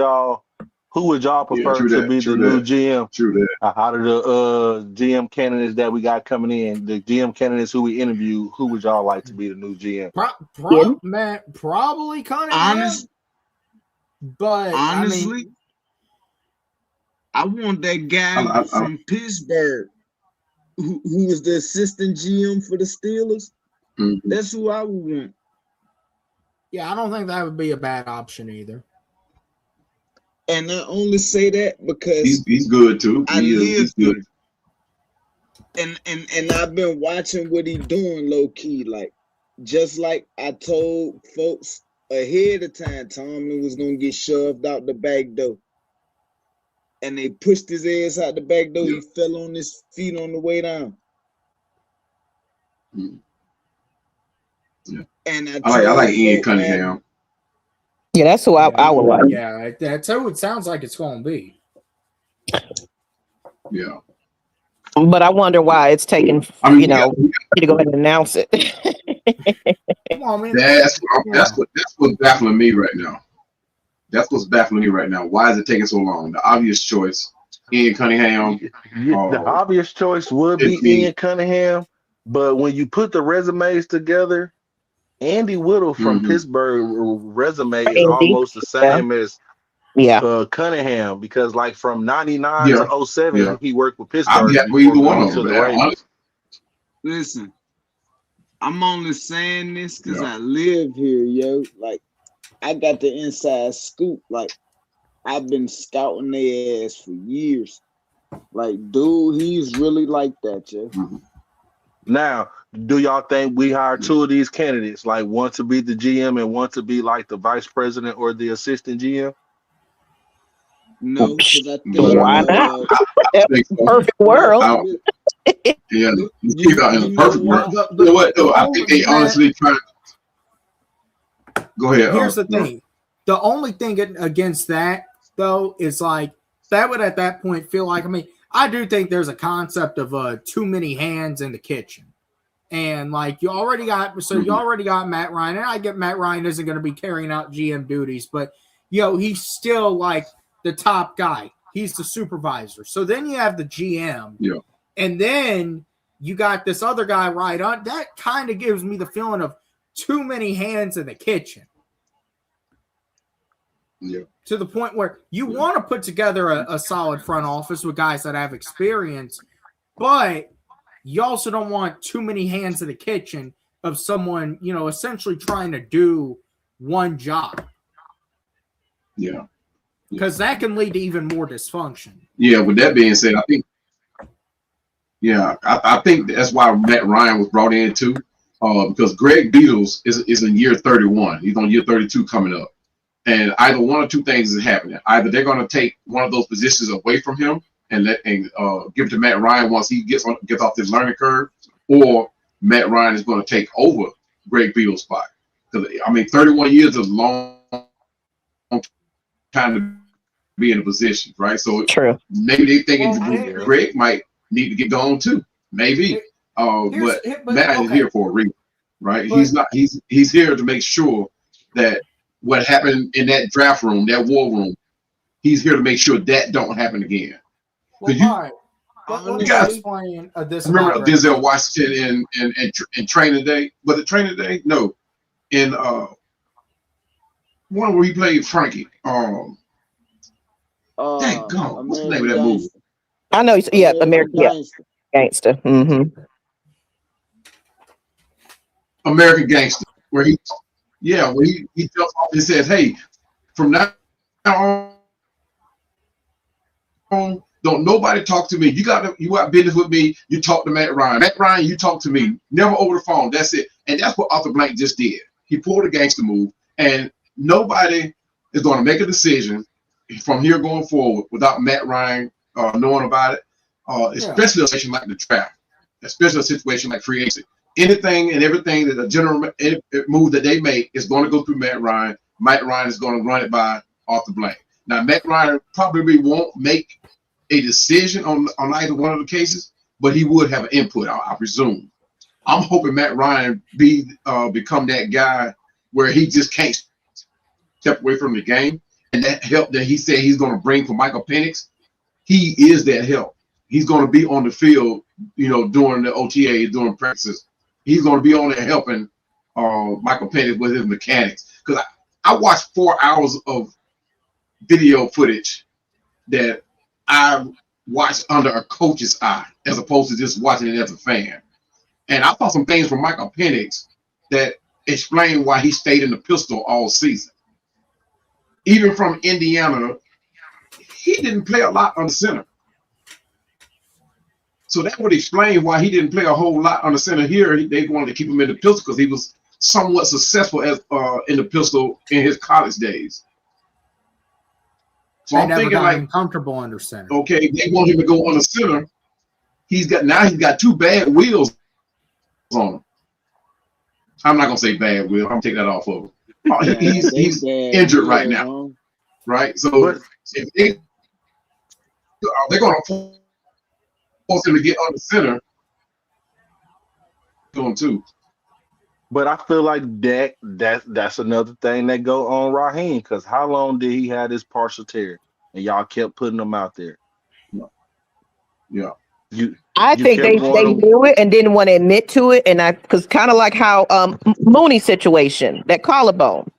y'all prefer to be the new GM? True that. Out of the GM candidates that we got coming in, the GM candidates who we interview, who would y'all like to be the new GM? Man, probably Cunningham. But honestly, I want that guy from Pittsburgh who was the assistant GM for the Steelers. Mm-hmm. That's who I would want. Yeah, I don't think that would be a bad option either. And I only say that because he's good too. He's good. And I've been watching what he's doing low key. Like, just like I told folks ahead of time, Tomlin was gonna get shoved out the back door. and they pushed his ass out the back door. He fell on his feet on the way down. Yeah. And I like Ian Cunningham. Yeah, that's who I would like. Yeah, that's who it sounds like it's going to be. Yeah. But I wonder why it's taking, you know, to go ahead and announce it. Well, I mean, that's what's baffling me right now. That's what's baffling me right now. Why is it taking so long? The obvious choice, Ian Cunningham. The obvious choice would be Ian Cunningham, but when you put the resumes together, Andy Whittle from Pittsburgh resume is almost the same as Cunningham, because like from 99 to 07, he worked with Pittsburgh. Listen, I'm only saying this because I live here, yo. Like, I got the inside scoop. Like, I've been scouting their ass for years. Like, dude, he's really like that, yo. Now, do y'all think we hire two of these candidates, like one to be the GM and one to be like the vice president or the assistant GM? No, because I think why not? Perfect world. Yeah, in a perfect world. You know what? I think they honestly try to go ahead. Here's the thing. The only thing against that, though, is like that would at that point feel like, I mean, I do think there's a concept of too many hands in the kitchen. And like you already got Matt Ryan, and I get Matt Ryan isn't going to be carrying out GM duties, but he's still like the top guy. He's the supervisor. So then you have the GM, and then you got this other guy right on. That kind of gives me the feeling of too many hands in the kitchen. Yeah. To the point where you want to put together a solid front office with guys that have experience, but you also don't want too many hands in the kitchen of someone, essentially trying to do one job. Yeah. Because that can lead to even more dysfunction. Yeah, with that being said, I think that's why Matt Ryan was brought in too, because Greg Beatles is in year 31. He's on year 32 coming up. And either one or two things is happening. Either they're going to take one of those positions away from him and give it to Matt Ryan once he gets off this learning curve, or Matt Ryan is going to take over Greg Beatles' spot. Because 31 years is a long time to be in a position, right? So maybe they thinking Greg might need to get gone too, maybe. But Matt is here for a reason, right? He's here to make sure that what happened in that draft room, that war room, he's here to make sure that don't happen again. Well, you guys remember Denzel Washington in Training Day? But the Training Day, no, in one where he played Frankie. Thank God, what's the name of that movie? I know. American Gangster. Mm-hmm. American Gangster, where he jumps off and says, "Hey, from now on, don't nobody talk to me. You got business with me. You talk to Matt Ryan. Matt Ryan, you talk to me. Never over the phone. That's it." And that's what Arthur Blank just did. He pulled a gangster move, and nobody is going to make a decision from here going forward without Matt Ryan knowing about it. Especially a situation like the draft, especially a situation like free agency. Anything and everything that a general move that they make is going to go through Matt Ryan. Matt Ryan is going to run it by Arthur Blank. Now, Matt Ryan probably won't make a decision on either one of the cases, but he would have an input, I presume. I'm hoping Matt Ryan become that guy where he just can't step away from the game, and that help that he said he's going to bring for Michael Penix, he is that help. He's going to be on the field, during the OTA, during practices. He's going to be on there helping Michael Penix with his mechanics. Because I watched 4 hours of video footage that I watched under a coach's eye, as opposed to just watching it as a fan. And I saw some things from Michael Penix that explain why he stayed in the pistol all season. Even from Indiana, he didn't play a lot on the center. So that would explain why he didn't play a whole lot on the center here. They wanted to keep him in the pistol because he was somewhat successful as in the pistol in his college days. So I'm thinking like comfortable under center. Okay, they want him to go on the center. He's got 2 bad wheels on him. I'm not gonna say bad wheel. I'm gonna take that off of him. He's injured right now, right? So if they're gonna force him to get on the center, going too. But I feel like that's another thing that go on Raheem, because how long did he have this partial tear and y'all kept putting him out there? Yeah. I think they knew it and didn't want to admit to it, and because kind of like how Mooney situation, that collarbone.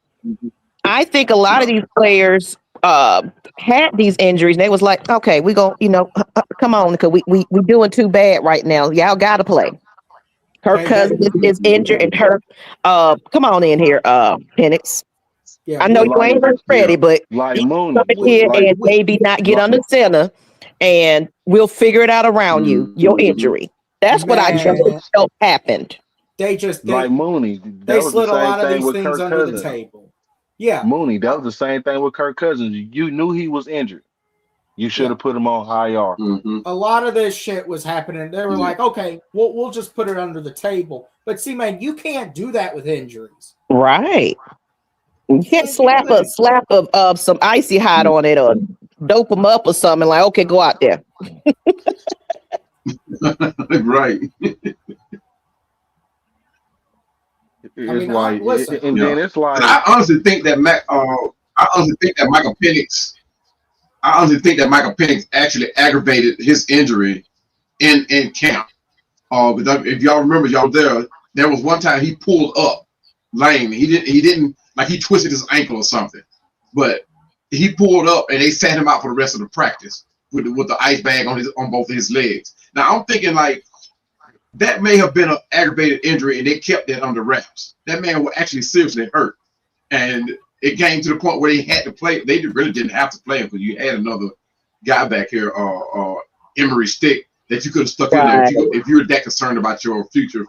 I think a lot of these players had these injuries, and they was like, okay, we go, come on, because we doing too bad right now. Y'all got to play. Her cousin is injured, and her come on in here, Penix. Yeah, I know you ain't ready, but like Mooney, come in here and maybe not get under center. And we'll figure it out around your injury. That's what I just felt happened. They like Mooney. They slid a lot of these things under the table. Yeah. Mooney, that was the same thing with Kirk Cousins. You knew he was injured. You should have put him on IR. A lot of this shit was happening. They were like, okay, we'll just put it under the table. But see, man, you can't do that with injuries. Right. You can't slap of some icy hot on it or dope them up or something like, okay, go out there. Right. It's like I honestly think that Michael Penix actually aggravated his injury in camp. If y'all remember, there was one time he pulled up lame. He didn't like he twisted his ankle or something, but he pulled up and they sat him out for the rest of the practice with the ice bag on both of his legs. Now I'm thinking like that may have been an aggravated injury and they kept that under wraps. That man was actually seriously hurt, and it came to the point where they had to play. They really didn't have to play him because you had another guy back here, Emery Stick, that you could have stuck in there if you were that concerned about your future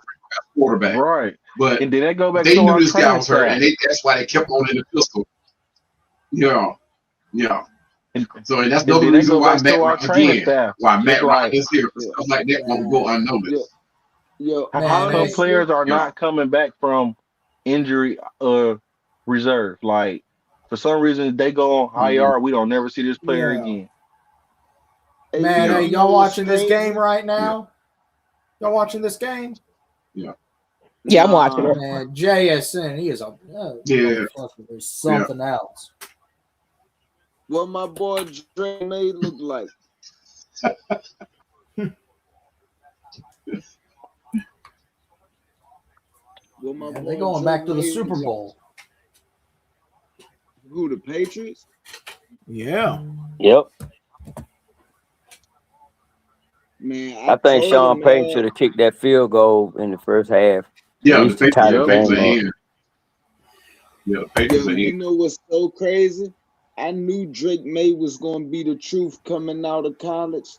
quarterback. Right. But and then they go back. They knew this guy was hurt, and that's why they kept on in the pistol. Yeah. And that's another reason why Matt Ryan is here. Stuff like that won't go unnoticed. How come players are not coming back from injury reserve? Like for some reason they go on IR. We don't never see this player again. Man, hey, y'all watching this game right now? Y'all watching this game? Yeah, I'm watching it. Man, JSN, he is there's something else. What my boy Dre May look like? They're going back to the Super Bowl. Who, the Patriots? Yeah. Yep. Man, I think Sean Payton should have kicked that field goal in the first half. Yeah, the Patriots are in. Yeah, the Patriots are in. You know what's so crazy? I knew Drake May was going to be the truth coming out of college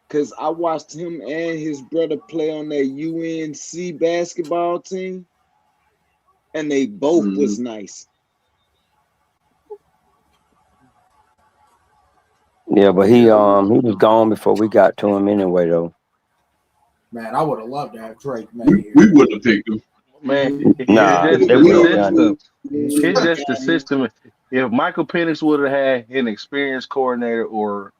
because I watched him and his brother play on that UNC basketball team, and they both was nice. Yeah, but he was gone before we got to him anyway, though. Man, I would have loved to have Drake May. We wouldn't have picked him. Man, it's just the system. If Michael Penix would have had an experienced coordinator or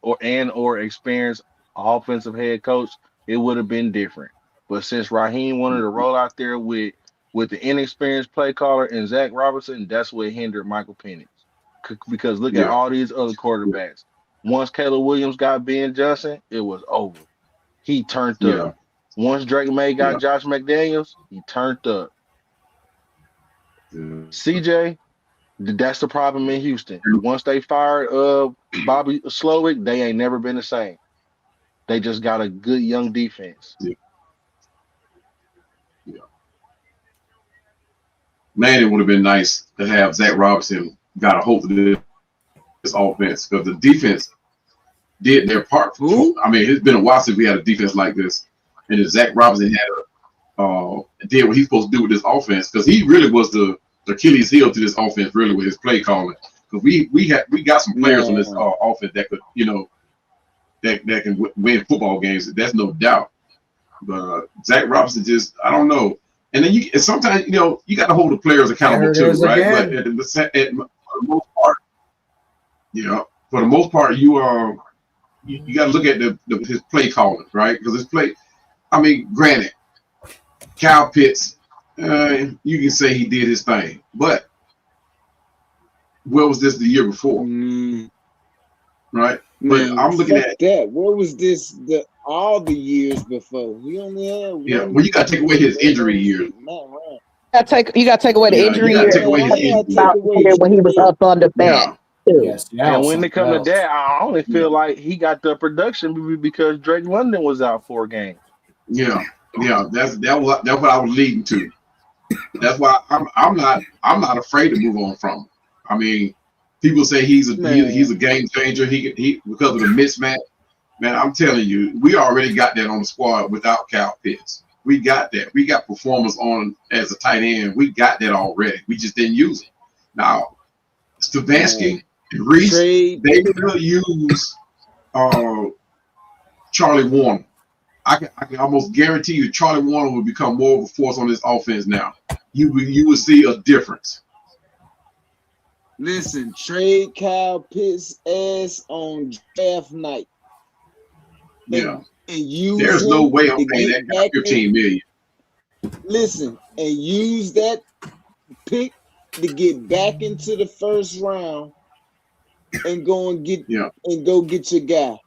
experienced offensive head coach, it would have been different. But since Raheem wanted to roll out there with the inexperienced play caller and Zach Robinson, that's what hindered Michael Penix. Because look at all these other quarterbacks. Once Caleb Williams got Ben Johnson, it was over. He turned up. Once Drake May got Josh McDaniels, he turned up. CJ, that's the problem in Houston. Once they fired Bobby Slowick, they ain't never been the same. They just got a good young defense. Man, it would have been nice to have Zach Robinson got a hold of this offense because the defense did their part. I mean, it's been a while since we had a defense like this, and if Zach Robinson had did what he's supposed to do with this offense, because he really was the Achilles heel to this offense, really, with his play calling. because we got some players on this offense that could, that can win football games. That's no doubt. But Zach Robinson just, I don't know. And then sometimes you got to hold the players accountable too, right? Again. But for the most part, for the most part, you got to look at his play calling, right? Because his play, I mean, granted, Kyle Pitts, you can say he did his thing, but where was this the year before? Right? But I'm looking at that. Where was this all the years before? We only had well, you got to take away his injury years. You got to take away the injury years. When he was up on the bat. Yes, and when it comes to that, I only feel like he got the production because Drake London was out for a game. Yeah, that's what I was leading to. That's why I'm not afraid to move on from him. I mean, people say he's a game changer. He because of the mismatch. Man, I'm telling you, we already got that on the squad without Kyle Pitts. We got that. We got performers on as a tight end. We got that already. We just didn't use it. Now, Stefanski and Reese, they will use Charlie Warner. I can almost guarantee you Charlie Warner will become more of a force on this offense now. You will see a difference. Listen, trade Kyle Pitts ass on draft night. Yeah. And there's no way I'm paying that guy $15 million. Listen, and use that pick to get back into the first round and go get your guy.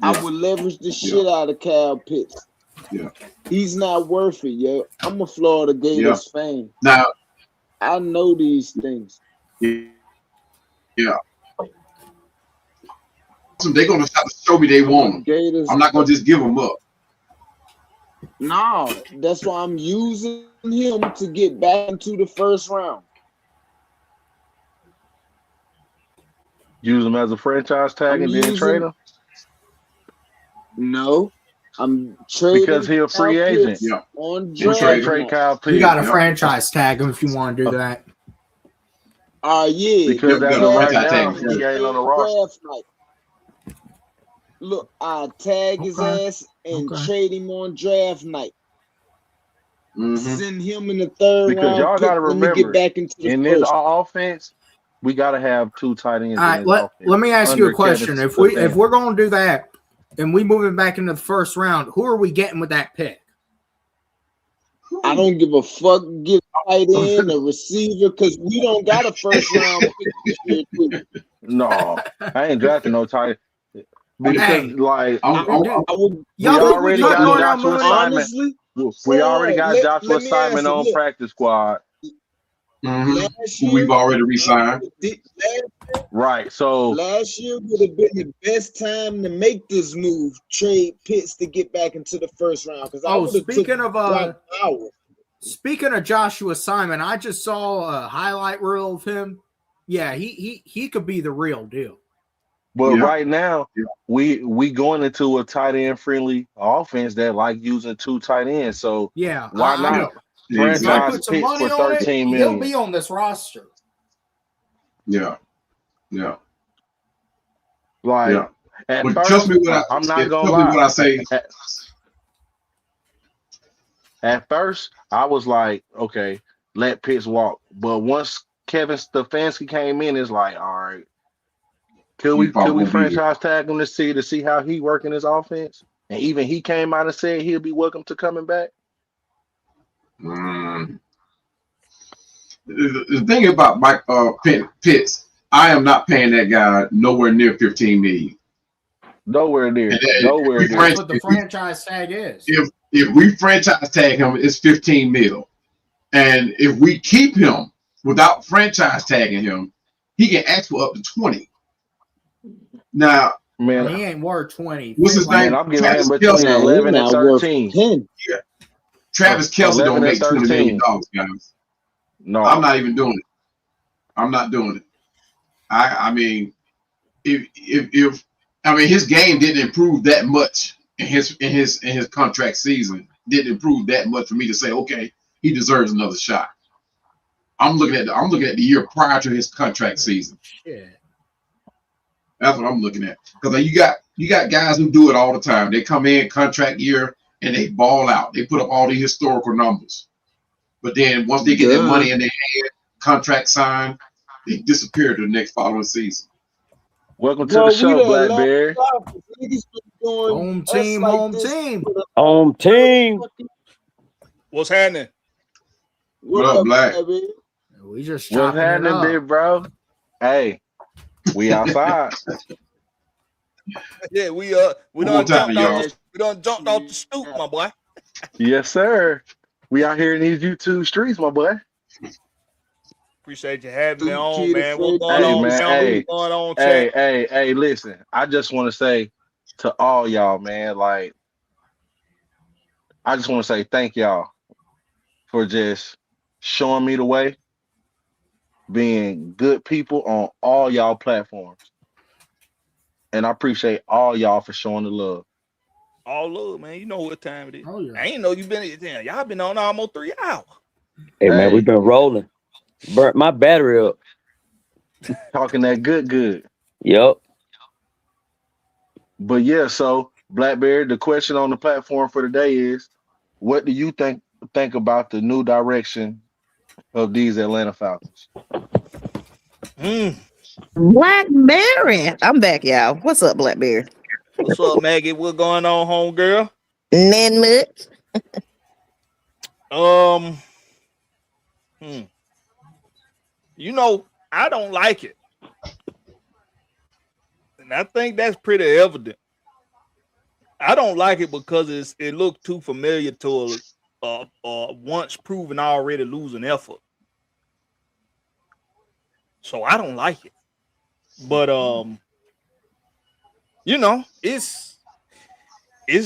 I would leverage the shit out of Kyle Pitts. Yeah. He's not worth it, yo. I'm a Florida Gators fan. Now I know these things. Yeah. So they're gonna have to show me they want them. I'm not gonna just give them up. No, that's why I'm using him to get back into the first round. Use him as a franchise tag and then trade him? No. I'm trading because he's a free agent. Yeah. On trade Kyle Pitts. You got to franchise tag him if you want to do that. Yeah. Because that's right now, he ain't on the roster. Look, I tag his ass and trade him on draft night. Send him in the third round. Because y'all got to remember, get back into the in this offense, we got to have two tight ends. All right, let me ask you a question. If we're going to do that, and we move him back into the first round, who are we getting with that pick? I don't give a fuck. Get tight end, a receiver, because we don't got a first round pick this year, too. No, I ain't drafting no tight. Because we already got Joshua Simon. We already got Joshua Simon on practice squad. Who we've already re-signed. Right. So last year would have been the best time to make this move, trade Pitts to get back into the first round. Speaking of Joshua Simon, I just saw a highlight reel of him. Yeah, he could be the real deal. But right now, we going into a tight end friendly offense that like using two tight ends. So why not? Franchise Pitts for $13 million. He'll be on this roster. Yeah. Like, at first, trust me when I'm not gonna lie. What I say. At first, I was like, okay, let Pitts walk. But once Kevin Stefanski came in, it's like, all right, could we franchise tag him to see how he working his offense? And even he came out and said he'll be welcome to coming back. The thing about Mike Pitts, I am not paying that guy nowhere near $15 million. Nowhere near. That's what the franchise tag is. If we franchise tag him, it's $15 million. And if we keep him without franchise tagging him, he can ask for up to 20. Now, man, he ain't worth 20. What's his name? I'm giving him between 11 and 13. Yeah. Travis Kelce don't make $20 million, guys. No, I'm not even doing it. I'm not doing it. I mean, if his game didn't improve that much in his contract season, didn't improve that much for me to say, okay, he deserves another shot. I'm looking at the year prior to his contract season. Yeah. That's what I'm looking at. Because you got guys who do it all the time. They come in contract year and they ball out. They put up all the historical numbers. But then once they get their money in their hand, contract signed, they disappear to the next following season. Welcome to the show, Blackberry. Home team, home team. Home team. What's happening? What up, Black? We just What's happening, big bro? Hey, we outside. Yeah, we done jumped off the stoop, my boy. Yes, sir. We out here in these YouTube streets, my boy. Appreciate you having me on, man. What's going on, man? Hey, what's going on, chat? Hey, listen. I just want to say to all y'all, man, like, I just want to say thank y'all for just showing me the way, being good people on all y'all platforms. And I appreciate all y'all for showing the love. All love, man. You know what time it is. Oh, yeah. I ain't know you been. Damn, y'all been on almost 3 hours. Hey, man, we've been rolling. Burnt my battery up. Talking that good. Yep. But yeah, so Blackberry, the question on the platform for today is, what do you think about the new direction of these Atlanta Falcons? Blackberry. I'm back, y'all. What's up, Blackberry? What's up, Maggie? What's going on, homegirl? Nan much. You know, I don't like it. And I think that's pretty evident. I don't like it because it looked too familiar to a once proven already losing effort. So I don't like it. But you know, it's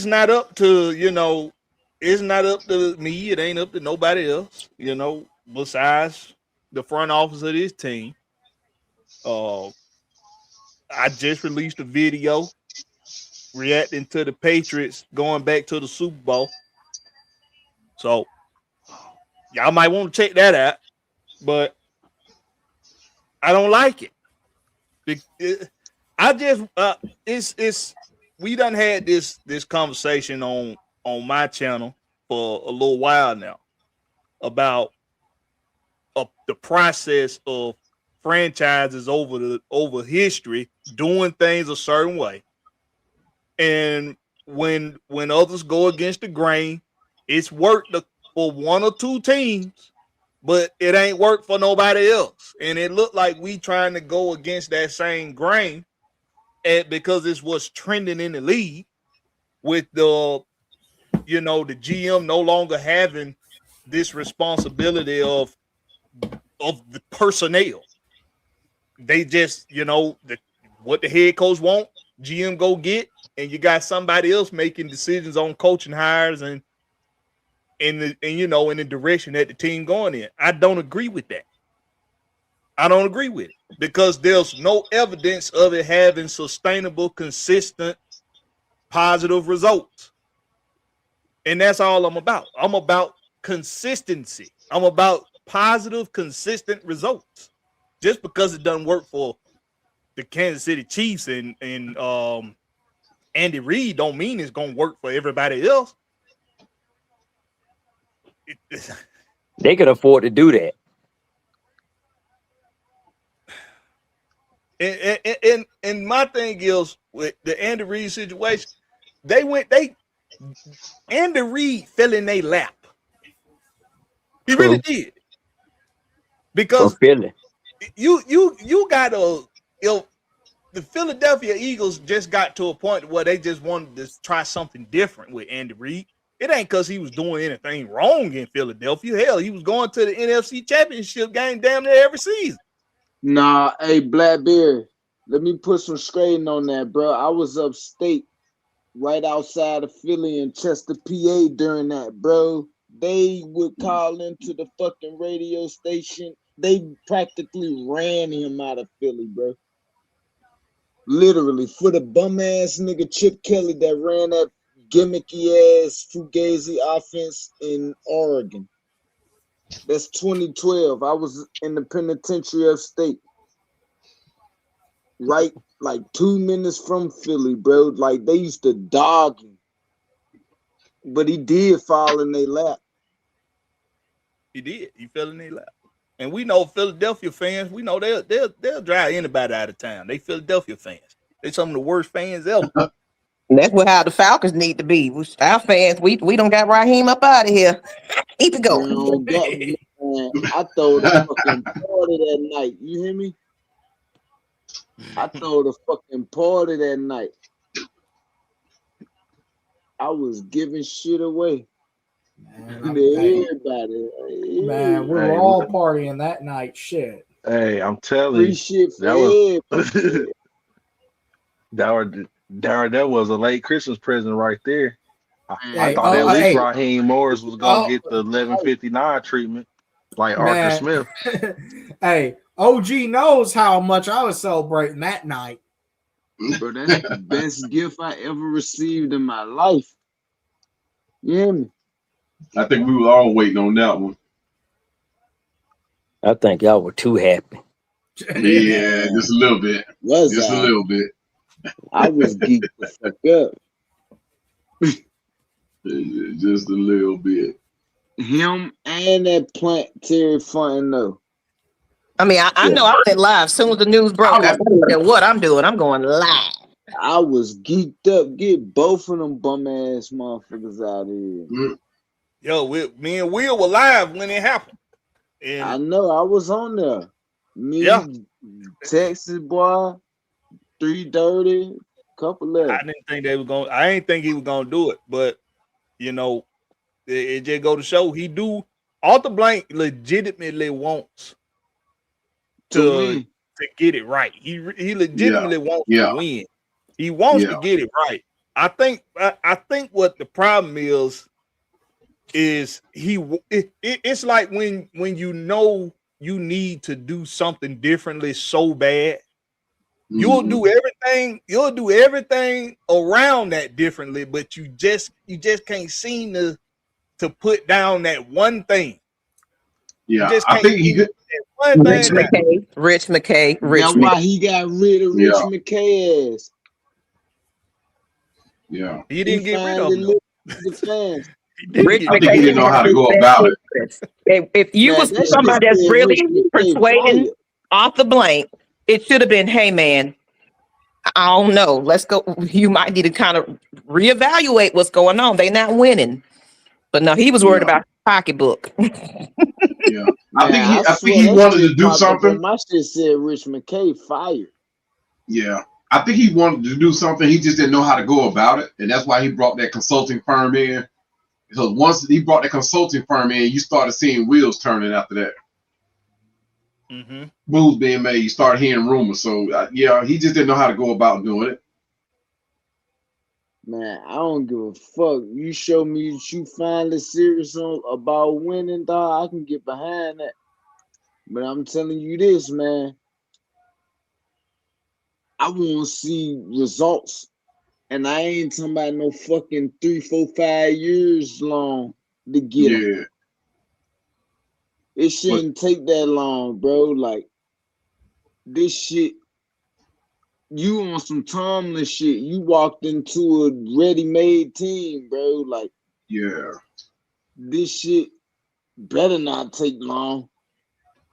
not up to, you know, it's not up to me, it ain't up to nobody else, you know, besides the front office of this team. I just released a video reacting to the Patriots going back to the Super Bowl. So y'all might want to check that out, but I don't like it. I just it's we done had this conversation on my channel for a little while now about the process of franchises over history doing things a certain way, and when others go against the grain, it's worked for one or two teams, but it ain't worked for nobody else. And it looked like we trying to go against that same grain, because it's what's trending in the league, with the GM no longer having this responsibility of the personnel. They just, what the head coach want, GM go get, and you got somebody else making decisions on coaching hires and in the direction that the team going in. I don't agree with that. I don't agree with it because there's no evidence of it having sustainable, consistent, positive results. And that's all I'm about. I'm about consistency. I'm about positive, consistent results. Just because it doesn't work for the Kansas City Chiefs and Andy Reid don't mean it's going to work for everybody else. They could afford to do that. And my thing is with the Andy Reid situation, Andy Reid fell in their lap. He really did. Because you got the Philadelphia Eagles just got to a point where they just wanted to try something different with Andy Reid. It ain't because he was doing anything wrong in Philadelphia. Hell, he was going to the NFC Championship game damn near every season. Nah, hey, Blackberry, let me put some strain on that, bro. I was upstate, right outside of Philly in Chester, PA during that, bro. They would call into the fucking radio station. They practically ran him out of Philly, bro. Literally, for the bum-ass nigga Chip Kelly that ran that gimmicky-ass Fugazi offense in Oregon. That's 2012. I was in the penitentiary upstate. Right, like 2 minutes from Philly, bro. Like they used to dog him. But he did fall in their lap. He did. He fell in their lap. And we know Philadelphia fans, we know they'll drive anybody out of town. They Philadelphia fans. They're some of the worst fans ever. And that's how the Falcons need to be. Our fans, we don't got Raheem up out of here. Keep it going. I throw the fucking party that night. You hear me? I throw the fucking party that night. I was giving shit away. Man, to everybody. Man, we were all partying that night. Shit. Hey, I'm telling you, shit that was a late Christmas present right there. I thought at least Raheem Morris was gonna get the 11:59 treatment, like Arthur Smith. Hey, OG knows how much I was celebrating that night. Bro, that's the best gift I ever received in my life. You hear me? I think we were all waiting on that one. I think y'all were too happy. Yeah, just a little bit. A little bit. I was geeked the fuck up. Just a little bit. Him and that plant Terry Fontenot. I mean, I know I went live as soon as the news broke. I said, what I'm doing, I'm going live. I was geeked up. Get both of them bum ass motherfuckers out of here. Yo, me and Will were live when it happened. And I know. I was on there. Me, Texas boy, 3:30, couple left. I didn't think they were going. I didn't think he was going to do it, but you know, it just go to show he do. Arthur Blank legitimately wants to get it right. He legitimately wants to win. He wants to get it right. I think what the problem is it's like when you know you need to do something differently so bad, you'll do everything around that differently, but you just can't seem to put down that one thing. Yeah, I think he could. Rich McKay. That's why he got rid of Rich McKay ass. Yeah, he didn't get rid of him. Rich I think he didn't know how to go about it. If you was somebody that's really persuading Arthur Blank, it should have been, hey man, I don't know. Let's go. You might need to kind of reevaluate what's going on. They not winning. But no, he was worried about his pocketbook. Yeah. I think he wanted to do something. My shit said Rich McKay fired. Yeah. I think he wanted to do something. He just didn't know how to go about it. And that's why he brought that consulting firm in. Because once he brought that consulting firm in, you started seeing wheels turning after that. Moves being made. You start hearing rumors. So, he just didn't know how to go about doing it. Man, I don't give a fuck. You show me that you finally serious about winning, dog, I can get behind that. But I'm telling you this, man. I want to see results. And I ain't talking about no fucking 3, 4, 5 years long to get them. It shouldn't take that long, bro. Like, this shit, you on some Tomlin shit. You walked into a ready-made team, bro. Like, this shit better not take long.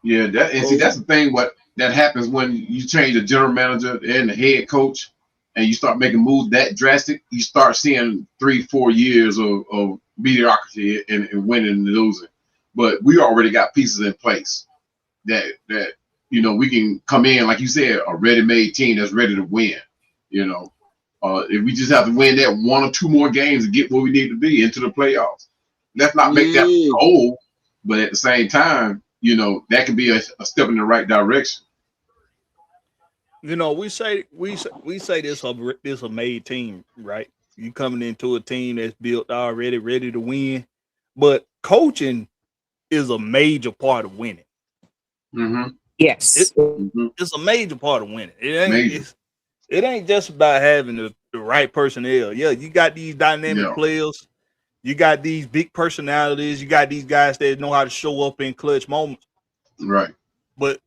Yeah, that's the thing. What that happens when you change the general manager and the head coach, and you start making moves that drastic. You start seeing 3, 4 years of mediocrity and winning and losing. But we already got pieces in place that we can come in, like you said, a ready-made team that's ready to win. If we just have to win that 1 or 2 more games to get where we need to be into the playoffs. Let's not make that a goal, but at the same time, that could be a step in the right direction. We say this a made team, right? You coming into a team that's built already, ready to win, but coaching is a major part of winning. Yes, it's a major part of winning. It ain't just about having the right personnel. Yeah, you got these dynamic players. You got these big personalities. You got these guys that know how to show up in clutch moments. Right. But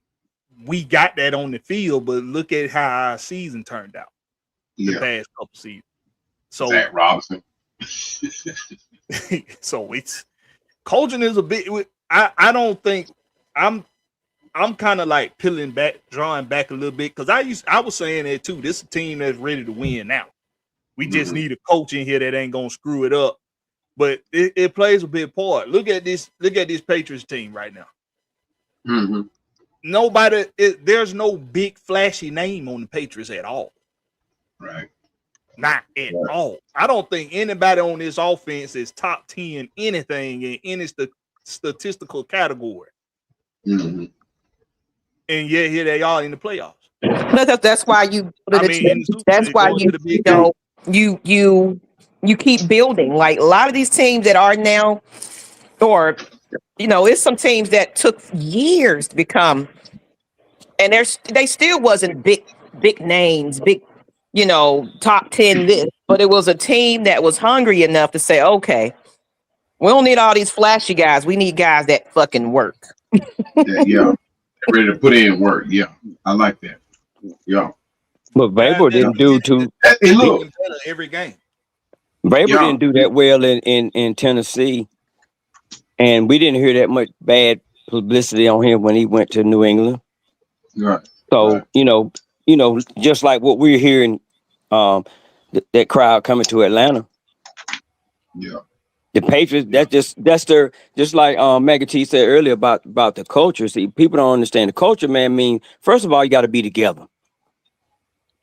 we got that on the field. But look at how our season turned out. The past couple seasons. So Zach Robinson. So it's coaching is a bit. I don't think I'm kind of like drawing back a little bit because I was saying that too. This is a team that's ready to win now. We just need a coach in here that ain't gonna screw it up. But it plays a big part. Look at this Patriots team right now. There's no big flashy name on the Patriots at all. Right. Not at all. I don't think anybody on this offense is top 10 anything in any statistical category. And yet here they are in the playoffs. That's why you keep building. Like a lot of these teams that are now, or it's some teams that took years to become, and they still wasn't big names, big, top 10 this, but it was a team that was hungry enough to say, okay, we don't need all these flashy guys. We need guys that fucking work. Yeah. Ready to put in work. Yeah. I like that. Yeah. But Vrabel didn't do too. Hey, look. Every game. Vrabel didn't do that well in Tennessee. And we didn't hear that much bad publicity on him when he went to New England. Right. So, just like what we're hearing, that crowd coming to Atlanta. Yeah. The Patriots, that's their, just like Maggie T said earlier about the culture. See, people don't understand the culture, man. Mean, first of all, you got to be together.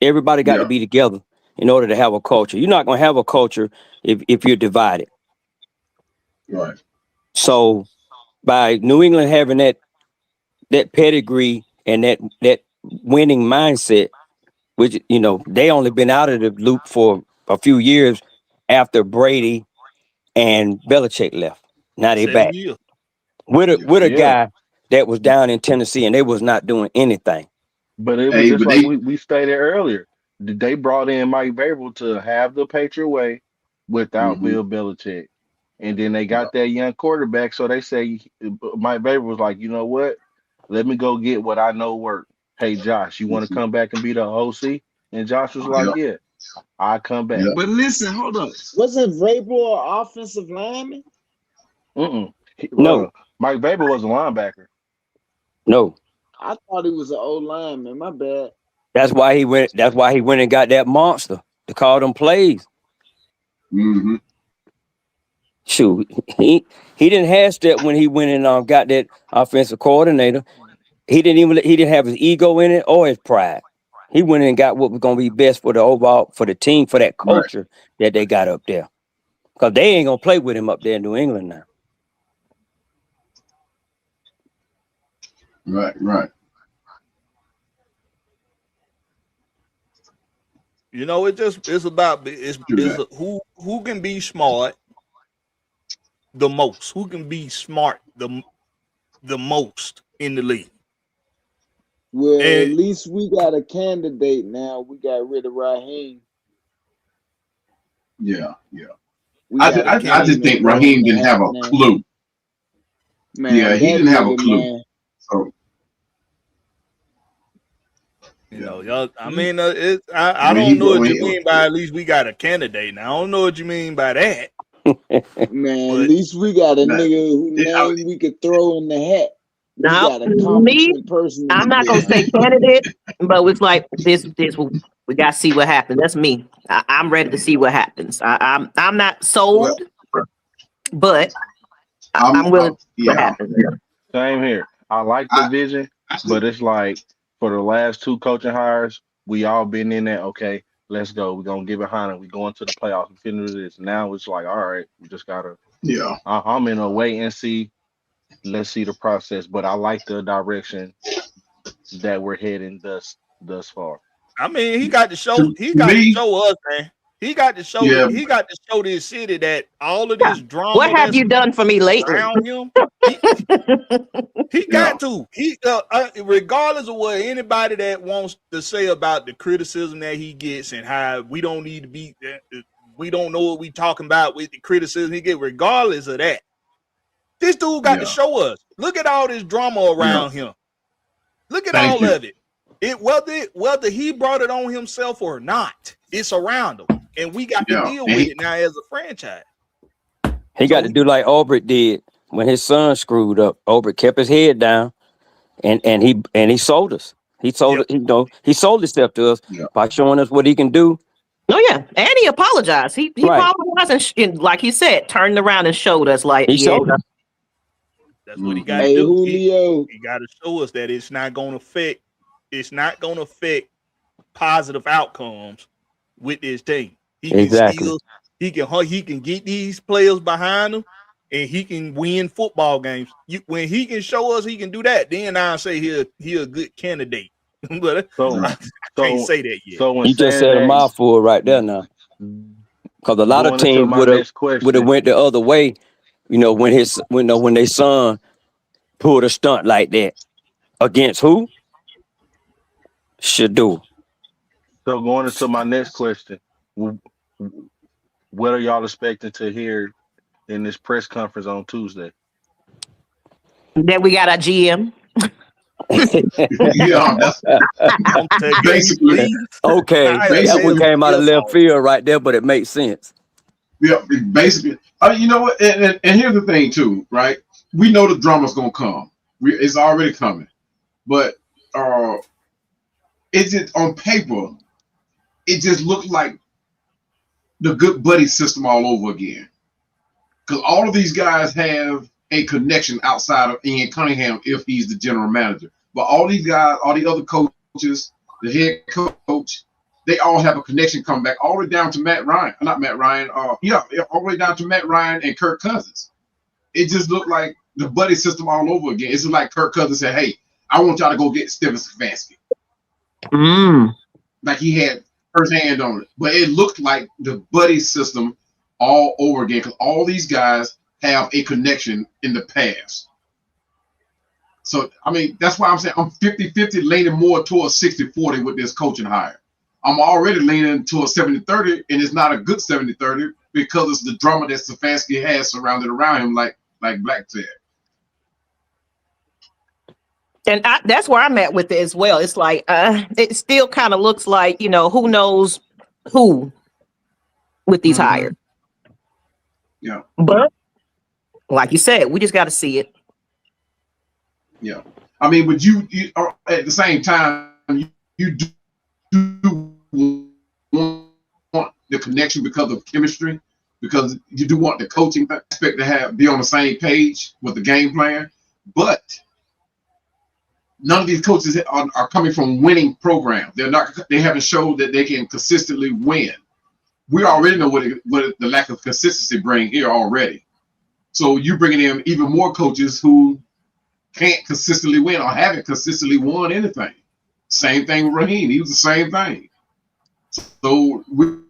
Everybody got to be together in order to have a culture. You're not going to have a culture if you're divided. Right. So by New England having that pedigree and that winning mindset, which, they only been out of the loop for a few years after Brady and Belichick left. Now they back with a guy that was down in Tennessee and they was not doing anything. But it was just like we stated earlier. They brought in Mike Vrabel to have the Patriot way without Bill Belichick. And then they got that young quarterback. So they say Mike Vrabel was like, you know what? Let me go get what I know work. Hey, Josh, you want to come back and be the OC? And Josh was like, yeah, I'll come back. But listen, hold on. Wasn't Vrabel an offensive lineman? No. Mike Vrabel was a linebacker. No. I thought he was an old lineman. My bad. That's why he went and got that monster to call them plays. Shoot, he didn't have step when he went and got that offensive coordinator. He didn't have his ego in it or his pride. He went in and got what was going to be best for the overall, for the team, for that culture that they got up there. Because they ain't going to play with him up there in New England now. Right. It's about who can be smart the most, who can be smart the most in the league. Well, at least we got a candidate now. We got rid of Raheem. Yeah. I just think Raheem didn't have a clue. Man, he didn't have a clue. Man. So, y'all. I mean, I don't know what you mean by at least we got a candidate. Now I don't know what you mean by that. Man, at least we got a nigga who name we could throw in the hat. Now, me, I'm not gonna say candidate, but it's like this. We gotta see what happens. That's me. I'm ready to see what happens. I'm not sold, but I'm willing to see what happens. Same here. I like the vision, but it's like for the last two coaching hires, we all been in there. Okay, let's go. We're gonna get behind it. We going to the playoffs. We finish this. Now it's like, all right, we just gotta. Yeah. I'm in a wait and see. Let's see the process, but I like the direction that we're heading thus far. I mean, he got to show. He got to show us, man. He got to show. Yeah. He got to show this city that all of this drama. What have you done for me lately? Around him, he got to. He regardless of what anybody that wants to say about the criticism that he gets and how we don't need to be we don't know what we talking about with the criticism he get. Regardless of that, this dude got to show us. Look at all this drama around him. Look at all of it. Whether he brought it on himself or not, it's around him, and we got to deal with it now as a franchise. He got to do like Albert did when his son screwed up. Albert kept his head down, and he sold us. He sold it. He sold himself to us by showing us what he can do. Oh yeah, and he apologized. He apologized and like he said, turned around and showed us like showed us. That's what he got to do. He got to show us that it's not going to affect. It's not going to affect positive outcomes with this team. He can get these players behind him, and he can win football games. When he can show us he can do that, then I'll say he a good candidate. But I can't say that yet. So you just said a mouthful right there now, because a lot of teams would have went the other way. You know, when their son pulled a stunt like that against who? Shadou. So going into my next question, what are y'all expecting to hear in this press conference on Tuesday? That we got our GM. That's basically okay. That one came out of left field right there, but it makes sense. Yeah, basically. You know what? And here's the thing too, right? We know the drama's gonna come. It's already coming, but it's just on paper. It just looked like the good buddy system all over again, because all of these guys have a connection outside of Ian Cunningham if he's the general manager. But all these guys, all the other coaches, the head coach, they all have a connection coming back all the way down to all the way down to Matt Ryan and Kirk Cousins. It just looked like the buddy system all over again. It's just like Kirk Cousins said, "Hey, I want y'all to go get Stephen Stefanski." Like he had first hand on it. But it looked like the buddy system all over again, because all these guys have a connection in the past. So, I mean, that's why I'm saying I'm 50-50, leaning more towards 60-40 with this coaching hire. I'm already leaning towards 70-30, and it's not a good 70-30 because it's the drama that Stefanski has surrounded around him, like Black said. And that's where I'm at with it as well. It's like it still kind of looks like, who knows who with these hires. Yeah. But like you said, we just got to see it. Yeah. I mean, but you at the same time, you do want the connection because of chemistry, because you do want the coaching aspect to be on the same page with the game plan. But none of these coaches are coming from winning programs. They haven't showed that they can consistently win. We already know what the lack of consistency bring here already. So you're bringing in even more coaches who can't consistently win or haven't consistently won anything. Same thing with Raheem. He was the same thing. So we're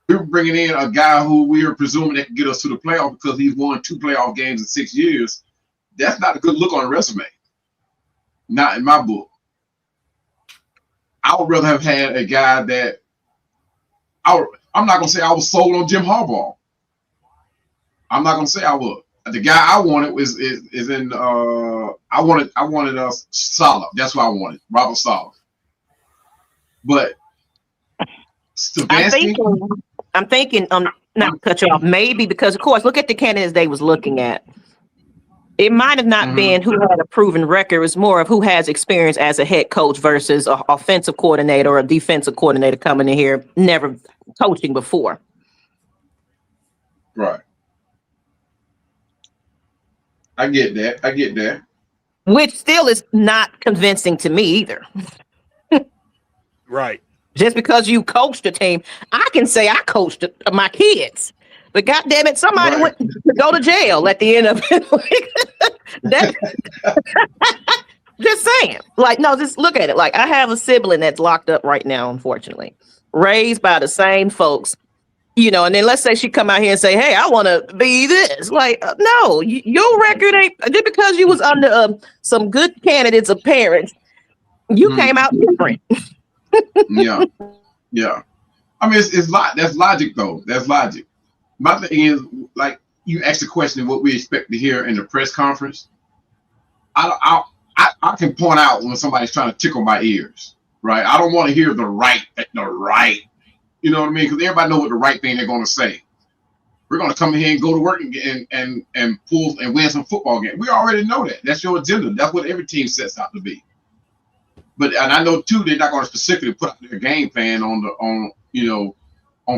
bringing in a guy who we are presuming that can get us to the playoff because he's won 2 playoff games in 6 years. That's not a good look on a resume. Not in my book. I would rather have had a guy that I'm not gonna say I was sold on Jim Harbaugh. I'm not gonna say I would. The guy I wanted is in I wanted us Saleh. That's what I wanted, Robert Saleh. But Stefanski, I'm thinking not to cut you off, maybe because of course look at the candidates they was looking at. It might have not been who had a proven record. It was more of who has experience as a head coach versus an offensive coordinator or a defensive coordinator coming in here, never coaching before. Right. I get that. Which still is not convincing to me either. Right. Just because you coached a team, I can say I coached my kids. But goddamn it, somebody went to go to jail at the end of it. Just saying. Like, no, just look at it. Like, I have a sibling that's locked up right now, unfortunately. Raised by the same folks, and then let's say she come out here and say, hey, I want to be this. Like, no, your record ain't, just because you was under some good candidates of parents, you came out different. Yeah. I mean, that's logic though. That's logic. My thing is, like, you asked the question of what we expect to hear in the press conference. I can point out when somebody's trying to tickle my ears, right? I don't want to hear the right, you know what I mean? Because everybody knows what the right thing they're going to say. We're going to come in here and go to work and pull and win some football games. We already know that. That's your agenda. That's what every team sets out to be. And I know too, they're not going to specifically put out their game plan on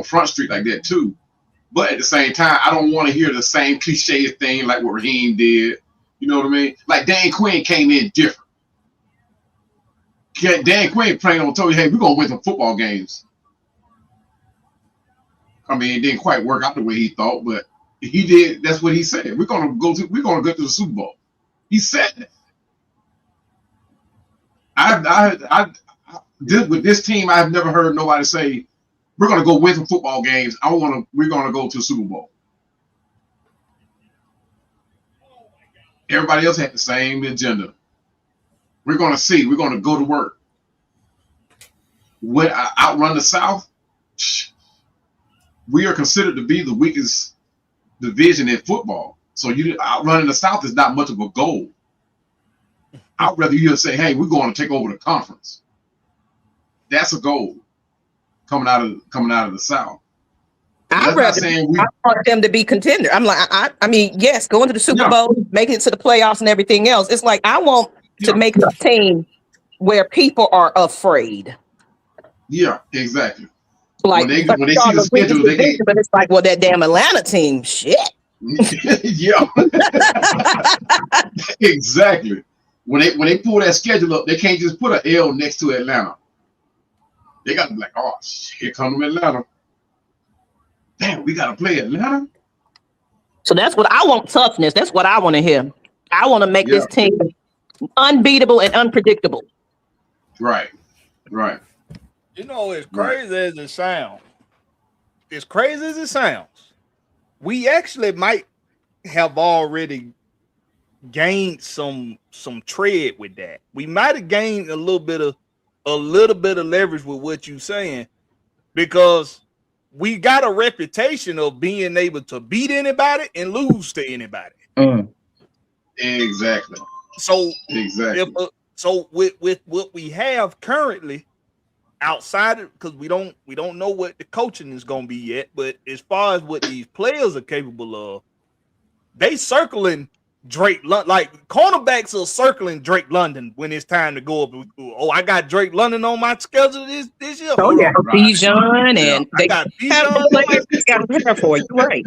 Front Street like that too. But at the same time, I don't want to hear the same cliche thing like what Raheem did. You know what I mean? Like Dan Quinn came in different. Dan Quinn plain on told you, hey, we're gonna win some football games. I mean, it didn't quite work out the way he thought, but he did. That's what he said. We're gonna go to the Super Bowl. He said that. With this team, I've never heard nobody say we're gonna go win some football games. We're gonna go to the Super Bowl. Everybody else had the same agenda. We're going to see. We're going to go to work. When I outrun the South, we are considered to be the weakest division in football. So outrunning the South is not much of a goal. I'd rather you say, hey, we're going to take over the conference. That's a goal coming out of the South. I want them to be contender. I'm like, I mean, yes, going to the Super Bowl, making it to the playoffs and everything else. It's like, I want to make a team where people are afraid. Yeah, exactly. Like, when they see the schedule, but it's like, well, that damn Atlanta team, shit. Yeah, exactly. When they pull that schedule up, they can't just put an L next to Atlanta. They got to be like, oh, here comes Atlanta. Damn, we got to play Atlanta. So that's what I want. Toughness. That's what I want to hear. I want to make this team unbeatable and unpredictable. Right. You know, as crazy as it sounds, we actually might have already gained some tread with that. We might have gained a little bit of leverage with what you're saying, because we got a reputation of being able to beat anybody and lose to anybody. Exactly. So with what we have currently outside of, because we don't know what the coaching is going to be yet, but as far as what these players are capable of, they circling Drake, like cornerbacks are circling Drake London when it's time to go up. Oh, I got Drake London on my schedule this year. Oh yeah, Bijan, and they got Bijan. Got to prepare for it. Right.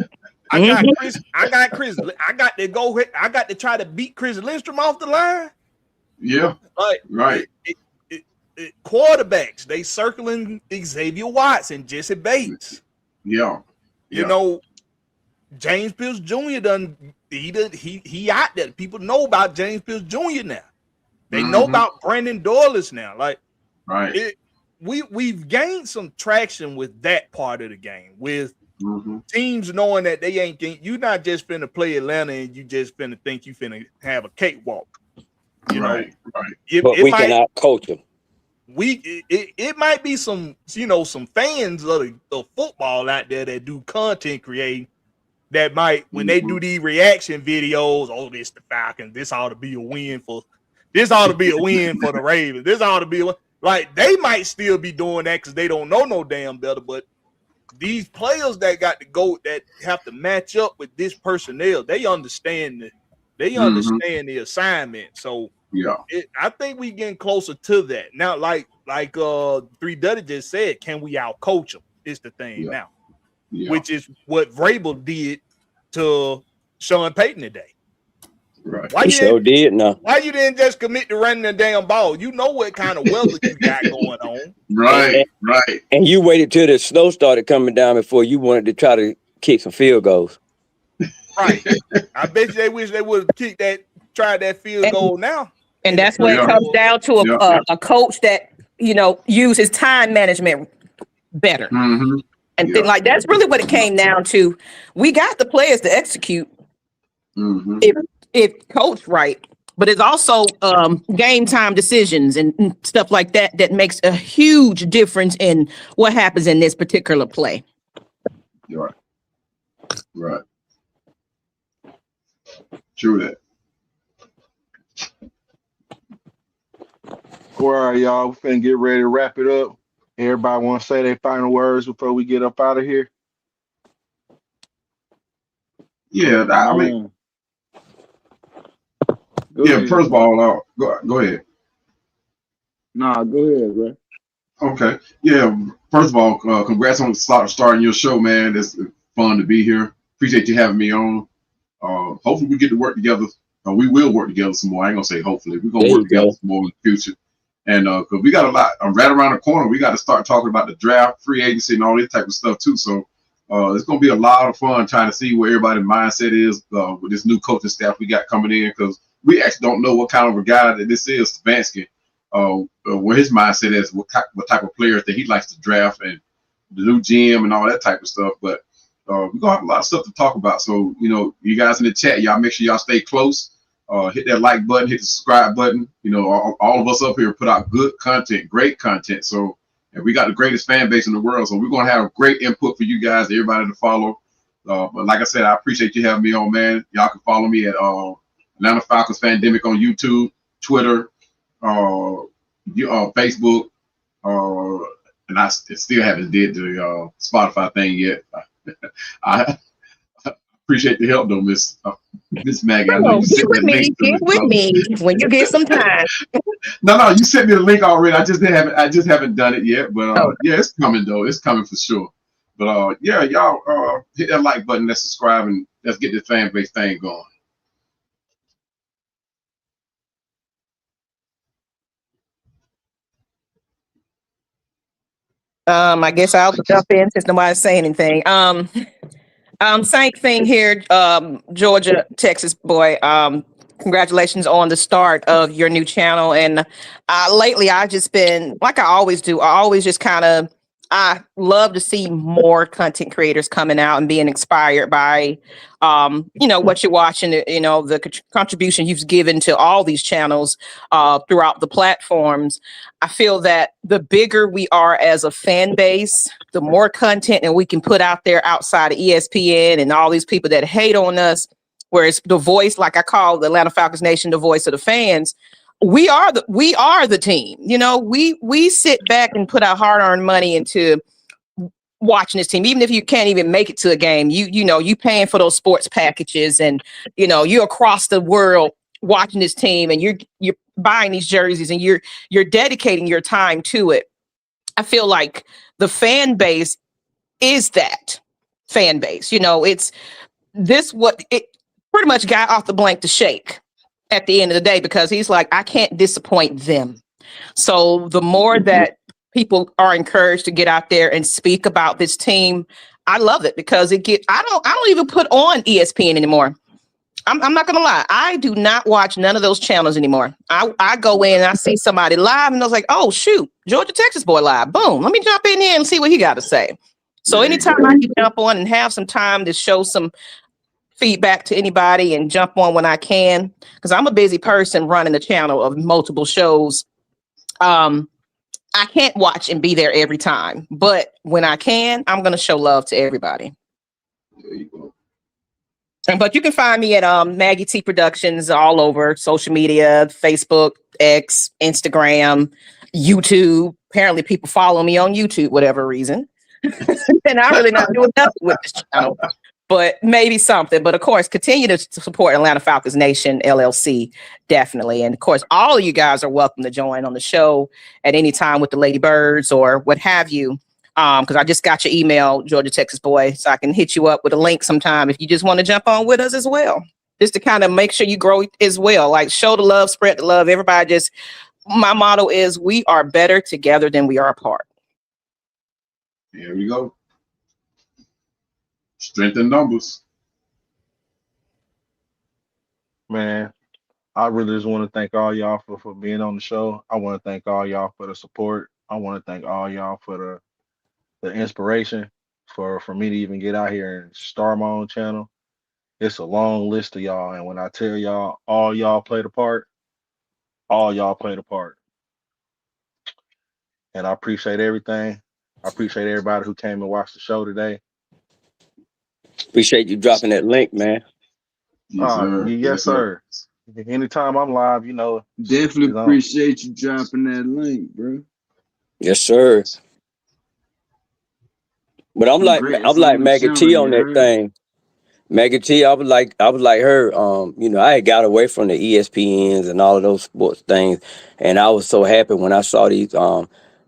I got Chris. I got to go. I got to try to beat Chris Lindstrom off the line. Yeah. Right. Quarterbacks, they circling Xavier Watts and Jesse Bates. Yeah. You know, James Pierce Jr. He out there. People know about James Pierce Jr. now. They know about Brandon Douglas now. Like, we've gained some traction with that part of the game, with teams knowing that they ain't you're not just finna play Atlanta and you just finna think you finna have a cakewalk. You know, but we cannot coach them. It might be some fans of football out there that do content creating that might, when they do these reaction videos, oh, this the Falcons, this ought to be a win for the Ravens, this ought to be like, they might still be doing that because they don't know no damn better. But these players that got to go, that have to match up with this personnel, they understand the assignment. So I think we getting closer to that now. Like 3W just said, can we out coach them? Is the thing now, which is what Vrabel did to Sean Payton today. Right. Why you didn't just commit to running the damn ball? You know what kind of weather you got going on. Right. And you waited till the snow started coming down before you wanted to try to kick some field goals. Right. I bet you they wish they would have tried that field goal now. And that's what it comes down to, a coach that, uses time management better. And things like that's really what it came down to. We got the players to execute if coached right. but it's also game time decisions and stuff like that that makes a huge difference in what happens in this particular play. You're right. True that. All right, y'all. We're finna get ready to wrap it up. Everybody want to say their final words before we get up out of here? Yeah, I mean, first of all, go ahead. Nah, go ahead, bro. Okay. Yeah, first of all, congrats on starting your show, man. It's fun to be here. Appreciate you having me on. Hopefully we get to work together. We will work together some more. I ain't gonna say hopefully. We're gonna work together some more in the future. And because we got a lot right around the corner, we got to start talking about the draft, free agency, and all this type of stuff too. So it's going to be a lot of fun trying to see where everybody's mindset is with this new coaching staff we got coming in, because we actually don't know what kind of a guy that this is, Stefanski, where his mindset is, what type of players that he likes to draft, and the new GM and all that type of stuff. But we're going to have a lot of stuff to talk about. So, you guys in the chat, y'all make sure y'all stay close. Hit that like button, hit the subscribe button. All of us up here put out good content, great content. So, and we got the greatest fan base in the world. So we're going to have great input for you guys, everybody to follow. But like I said, I appreciate you having me on, man. Y'all can follow me at Atlanta Falcons Fandemic on YouTube, Twitter, Facebook. And I still haven't did the Spotify thing yet. I appreciate the help though, Miss Maggie. I know you sent me a link. Get with me when you get some time. No, you sent me the link already. I just haven't done it yet. But yeah, it's coming though. It's coming for sure. But yeah, y'all hit that like button, let's subscribe, and let's get this fan base thing going. I guess I'll jump in since nobody's saying anything. Same thing here, Georgia, Texas boy. Congratulations on the start of your new channel. And lately, I've just been, like I always do, I love to see more content creators coming out and being inspired by, what you're watching, the contribution you've given to all these channels throughout the platforms. I feel that the bigger we are as a fan base, the more content that we can put out there outside of ESPN and all these people that hate on us, whereas the voice, like I call the Atlanta Falcons Nation, the voice of the fans, we are the team. We sit back and put our hard-earned money into watching this team, even if you can't even make it to a game. You paying for those sports packages, and you're across the world watching this team, and you're buying these jerseys, and you're dedicating your time to it. I feel like the fan base is that fan base. It's this what it pretty much got off the blank to shake at the end of the day, because he's like, I can't disappoint them. So the more that people are encouraged to get out there and speak about this team, I love it, because I don't even put on ESPN anymore. I'm not gonna lie, I do not watch none of those channels anymore. I go in and I see somebody live, and I was like, oh shoot, Georgia Texas boy live. Boom, let me jump in here and see what he got to say. So anytime I can jump on and have some time to show some feedback to anybody and jump on when I can, because I'm a busy person running a channel of multiple shows. I can't watch and be there every time, but when I can, I'm going to show love to everybody. There you go. But you can find me at Maggie T Productions all over social media, Facebook, X, Instagram, YouTube. Apparently people follow me on YouTube, whatever reason. And I'm really not doing nothing with this channel, but maybe something. But of course, continue to support Atlanta Falcons Nation, LLC, definitely. And of course, all of you guys are welcome to join on the show at any time with the Lady Birds or what have you. Because I just got your email, Georgia Texas boy, so I can hit you up with a link sometime if you just want to jump on with us as well. Just to kind of make sure you grow as well. Like, show the love, spread the love. Everybody my motto is, we are better together than we are apart. Here we go. Strength in numbers. Man, I really just want to thank all y'all for being on the show. I want to thank all y'all for the support. I want to thank all y'all for the inspiration for me to even get out here and start my own channel. It's a long list of y'all, and when I tell y'all, all y'all played a part. All y'all played a part, and I appreciate everything. I appreciate everybody who came and watched the show today. Appreciate you dropping that link, man. Yes, sir. Yes, sir. Anytime I'm live, you know. Definitely appreciate you dropping that link, bro. Yes, sir. But I'm like Maggie T on that thing. Maggie T, I was like her. You know, I had got away from the ESPNs and all of those sports things, and I was so happy when I saw these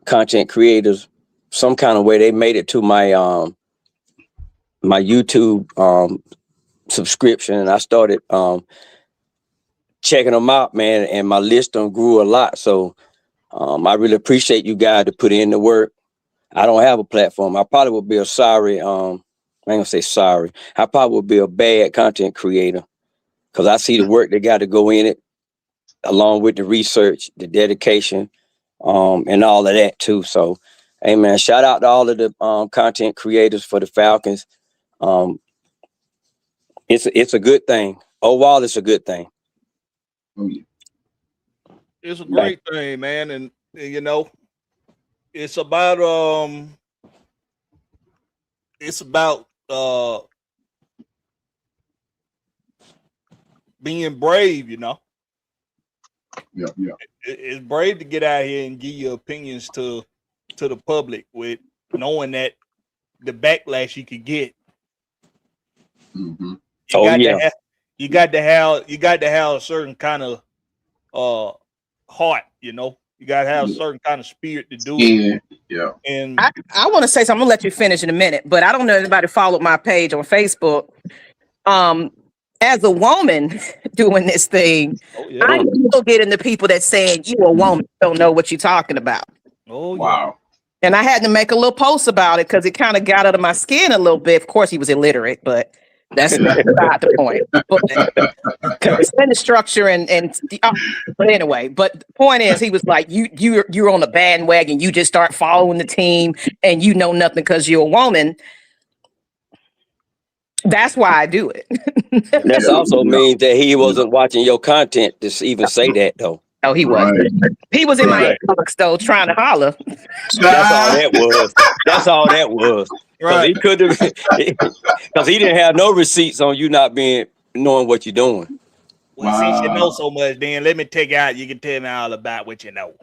content creators. Some kind of way they made it to my my YouTube subscription, and I started checking them out, man, and my list grew a lot. So I really appreciate you guys to put in the work. I don't have a platform. I probably would be a sorry. I ain't gonna say sorry. I probably would be a bad content creator because I see the work that got to go in it, along with the research, the dedication, and all of that too. So, hey man, shout out to all of the content creators for the Falcons. It's a good thing. Overall, it's a good thing. Oh, yeah. It's a great thing, man, and you know, it's about being brave, you know. Yeah. It's brave to get out here and give your opinions to the public with knowing that the backlash you could get. Mm-hmm. You got to have a certain kind of heart, you know. You got to have a certain kind of spirit to do it. Yeah. And I want to say something. I'm gonna let you finish in a minute, but I don't know if anybody followed my page on Facebook. As a woman doing this thing, I still get into people that saying you a woman don't know what you're talking about. Oh wow. And I had to make a little post about it because it kind of got under my skin a little bit. Of course, he was illiterate, but that's not the point. Because it's in the structure but anyway. But the point is, he was like, you're on the bandwagon. You just start following the team, and you know nothing because you're a woman. That's why I do it. That's also means that he wasn't watching your content to even say that, though. Oh, he wasn't. He was in my inbox though, trying to holler. That's all that was. That's all that was. Right. He could have, because he didn't have no receipts on you not knowing what you're doing. Well, since you know so much, then let me take out. You can tell me all about what you know.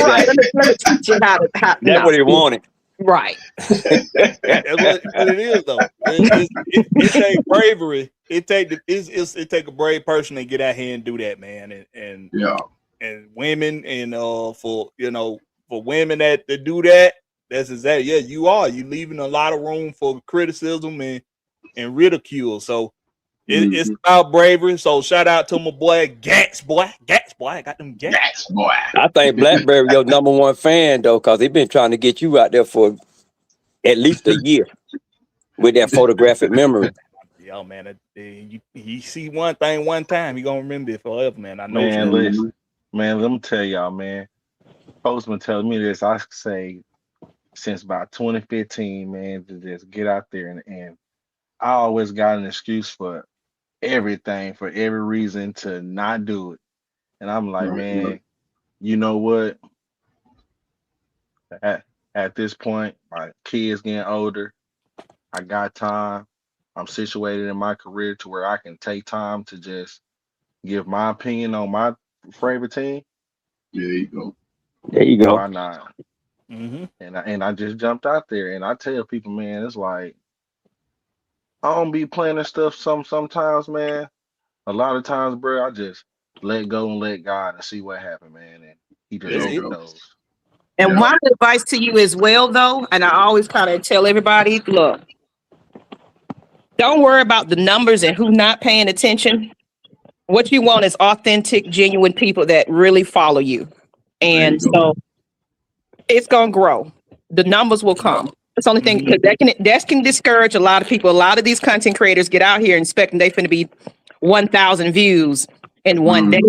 Right. Let me teach you how. That's what he wanted. Right. That's what it is, though. It takes bravery. It take a brave person to get out here and do that, man. And women, and for women that do that, that's exactly you leaving a lot of room for criticism and ridicule. So it's about bravery. So shout out to my boy Gatxboi. I got them Gatxboi. I think Blackberry your #1 fan though, because they've been trying to get you out there for at least a year with that photographic memory. Yo, man, you see one thing one time, you gonna remember it forever, man. I know. Man, let me tell y'all, man. Postman tells me this. I say since about 2015, man, to just get out there and I always got an excuse for everything, for every reason to not do it. And I'm like, man, you know what? At this point, my kids getting older. I got time. I'm situated in my career to where I can take time to just give my opinion on my favorite team. There you go. There you go. Why not? Mm-hmm. And I just jumped out there, and I tell people, man, it's like I don't be planning stuff sometimes, man. A lot of times, bro, I just let go and let God and see what happened, man. And he just knows. And my advice to you as well, though, and I always kind of tell everybody, look, don't worry about the numbers and who not paying attention. What you want is authentic, genuine people that really follow you. And so it's going to grow. The numbers will come. That's the only thing, because that can discourage a lot of people. A lot of these content creators get out here expecting they're going to be 1,000 views in one day.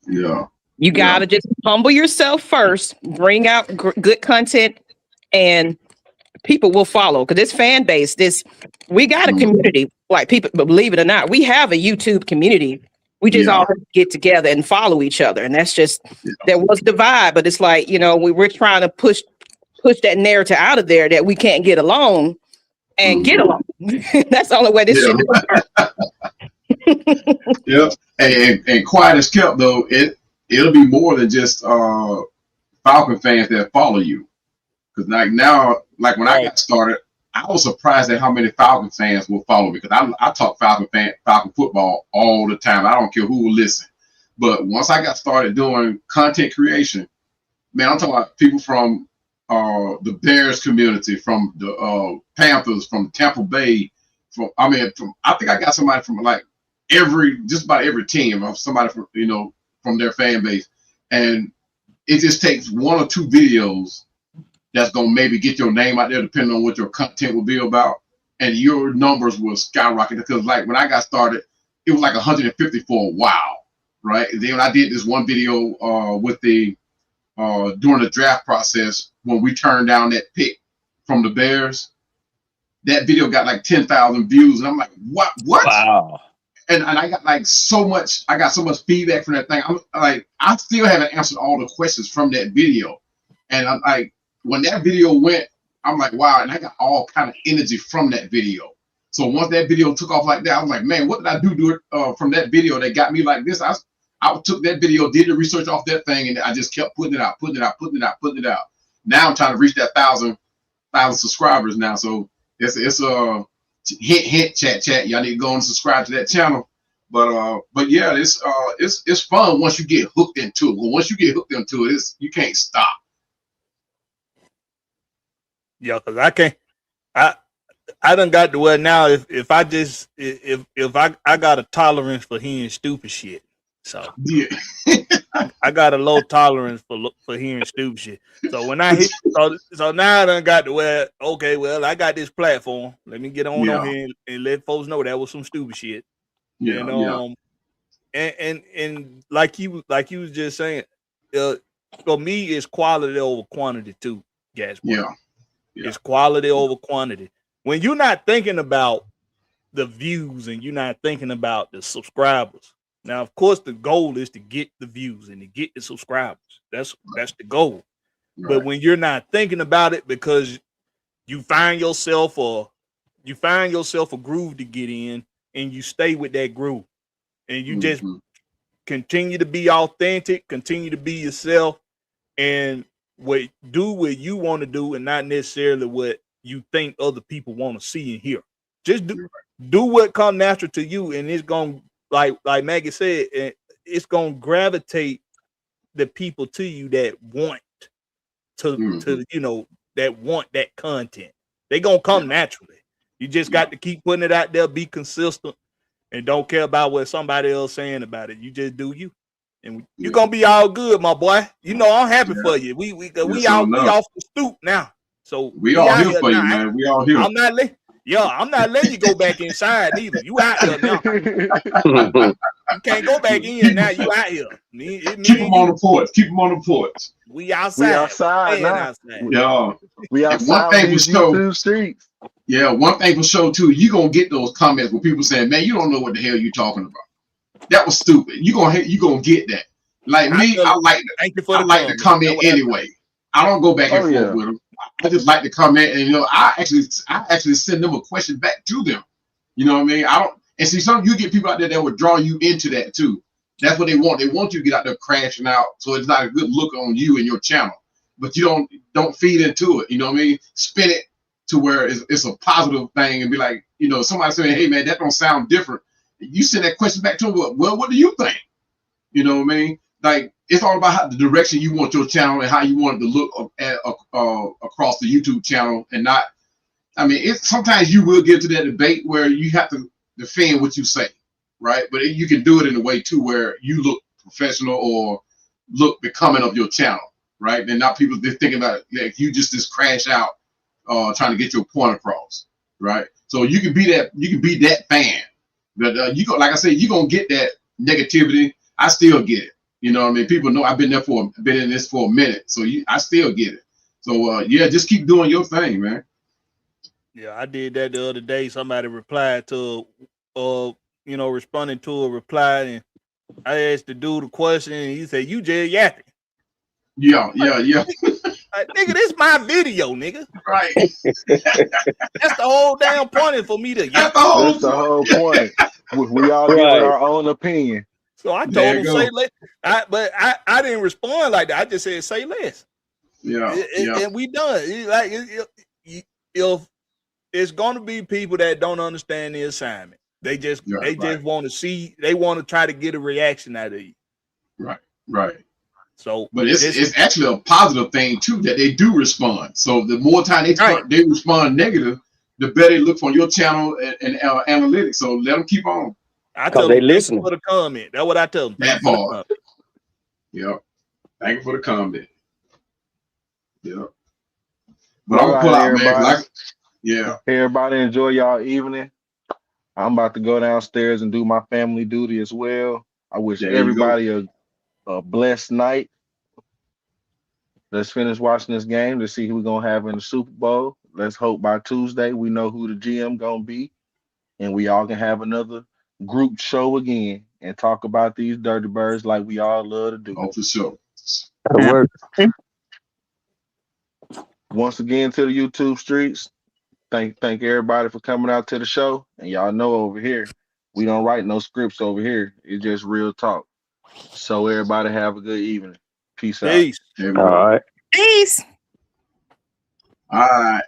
Yeah. You got to just humble yourself first, bring out good content, and people will follow because this fan base, we got a community. Like people, but believe it or not, we have a YouTube community. We just all have to get together and follow each other, and that's just there was divide, but it's like we're trying to push that narrative out of there that we can't get along and get along. That's the only way this shit work. Yeah, and quiet as kept though, it'll be more than just Falcon fans that follow you. Because like when I got started, I was surprised at how many Falcon fans will follow me. Because I talk Falcon football all the time. I don't care who will listen. But once I got started doing content creation, man, I'm talking about people from the Bears community, from the Panthers, from Tampa Bay, I think I got somebody from like just about every team, or somebody from from their fan base, and it just takes one or two videos that's gonna maybe get your name out there, depending on what your content will be about, and your numbers will skyrocket. Because like when I got started, it was like 150 for a while, right? And then when I did this one video with during the draft process when we turned down that pick from the Bears, that video got like 10,000 views, and I'm like, what? Wow. And I got like so much feedback from that thing. I'm like, I still haven't answered all the questions from that video, and I'm like, when that video went, I'm like, wow, and I got all kind of energy from that video. So once that video took off like that, I was like, man, what did I do from that video that got me like this? I took that video, did the research off that thing, and I just kept putting it out. Now I'm trying to reach that 1,000 subscribers now. So it's a hint, chat. Y'all need to go and subscribe to that channel. But yeah, it's fun once you get hooked into it. Well, once you get hooked into it, you can't stop. Yeah, because I done got to where now if I got a tolerance for hearing stupid shit. So yeah. I got a low tolerance for hearing stupid shit. So when I hit so now I done got to where, okay, well, I got this platform. Let me get on here and let folks know that was some stupid shit. Yeah. And like you was just saying, for me it's quality over quantity too, Gatxboi. Yeah. It's quality over quantity. When you're not thinking about the views and you're not thinking about the subscribers. Now, of course, the goal is to get the views and to get the subscribers. That's the goal. Right. But when you're not thinking about it because you find yourself a groove to get in, and you stay with that groove, and you just continue to be authentic, continue to be yourself, and do what you want to do, and not necessarily what you think other people want to see and hear. Just do what comes natural to you, and it's gonna, like Maggie said, it's gonna gravitate the people to you that want to that want that content. They gonna come naturally. You just got to keep putting it out there, be consistent, and don't care about what somebody else saying about it. You just do you. And you're gonna be all good, my boy. You know I'm happy for you. We off the stoop now. So we all here for you, man. We all here. I'm not letting you go back inside either. You out here now. You can't go back in now. You out here. Keep them on the porch. Keep them on the porch. We outside. We outside now. Yeah. We outside. One thing for sure. Streets. Yeah. One thing for sure too. You gonna get those comments where people saying, "Man, you don't know what the hell you talking about. That was stupid." You gonna get that. Like me, I like to comment anyway. I don't go back and forth with them. I just like to comment, and I actually send them a question back to them. You know what I mean? And see, you get people out there that will draw you into that too. That's what they want. They want you to get out there crashing out, so it's not a good look on you and your channel. But you don't feed into it. You know what I mean? Spin it to where it's a positive thing, and be like, somebody saying, "Hey man, that don't sound different." You send that question back to them. Well, what do you think? You know what I mean? Like, it's all about the direction you want your channel and how you want it to look across the YouTube channel, and not. I mean, sometimes you will get to that debate where you have to defend what you say, right? But you can do it in a way too where you look professional or look becoming of your channel, right? And not people just thinking about like you just crash out, trying to get your point across, right? So you can be that fan, but like I said, you're gonna get that negativity. I still get it. You know what I mean? People know I've been in this for a minute, so I still get it. So yeah, just keep doing your thing, man. Yeah, I did that the other day. Somebody replied to, responding to a reply, and I asked the dude a question, and he said, "You just yapping." Yeah. Like, nigga, this my video, nigga. Right. That's the whole damn point for me to yap. That's the whole point. We all give it our own opinion. So I There told him you say go. less. I didn't respond like that. I just said say less. Yeah. And we done. If it's going to be people that don't understand the assignment, they just want to see. They want to try to get a reaction out of you. Right. So, but it's actually a positive thing too that they do respond. So the more time they respond negative, the better they look on your channel and analytics. So let them keep on. I tell them thank you for the comment. That's what I tell them. That part. Yep. Thank you for the comment. Yep. But I'm gonna pull out, man. Everybody enjoy y'all evening. I'm about to go downstairs and do my family duty as well. I wish everybody a blessed night. Let's finish watching this game to see who we're gonna have in the Super Bowl. Let's hope by Tuesday we know who the GM gonna be, and we all can have another group show again and talk about these Dirty Birds like we all love to do. Oh, for sure. That'll work. Once again to the YouTube streets, thank everybody for coming out to the show. And y'all know over here, we don't write no scripts over here. It's just real talk. So everybody have a good evening. Peace out. Peace. All right. Peace. All right.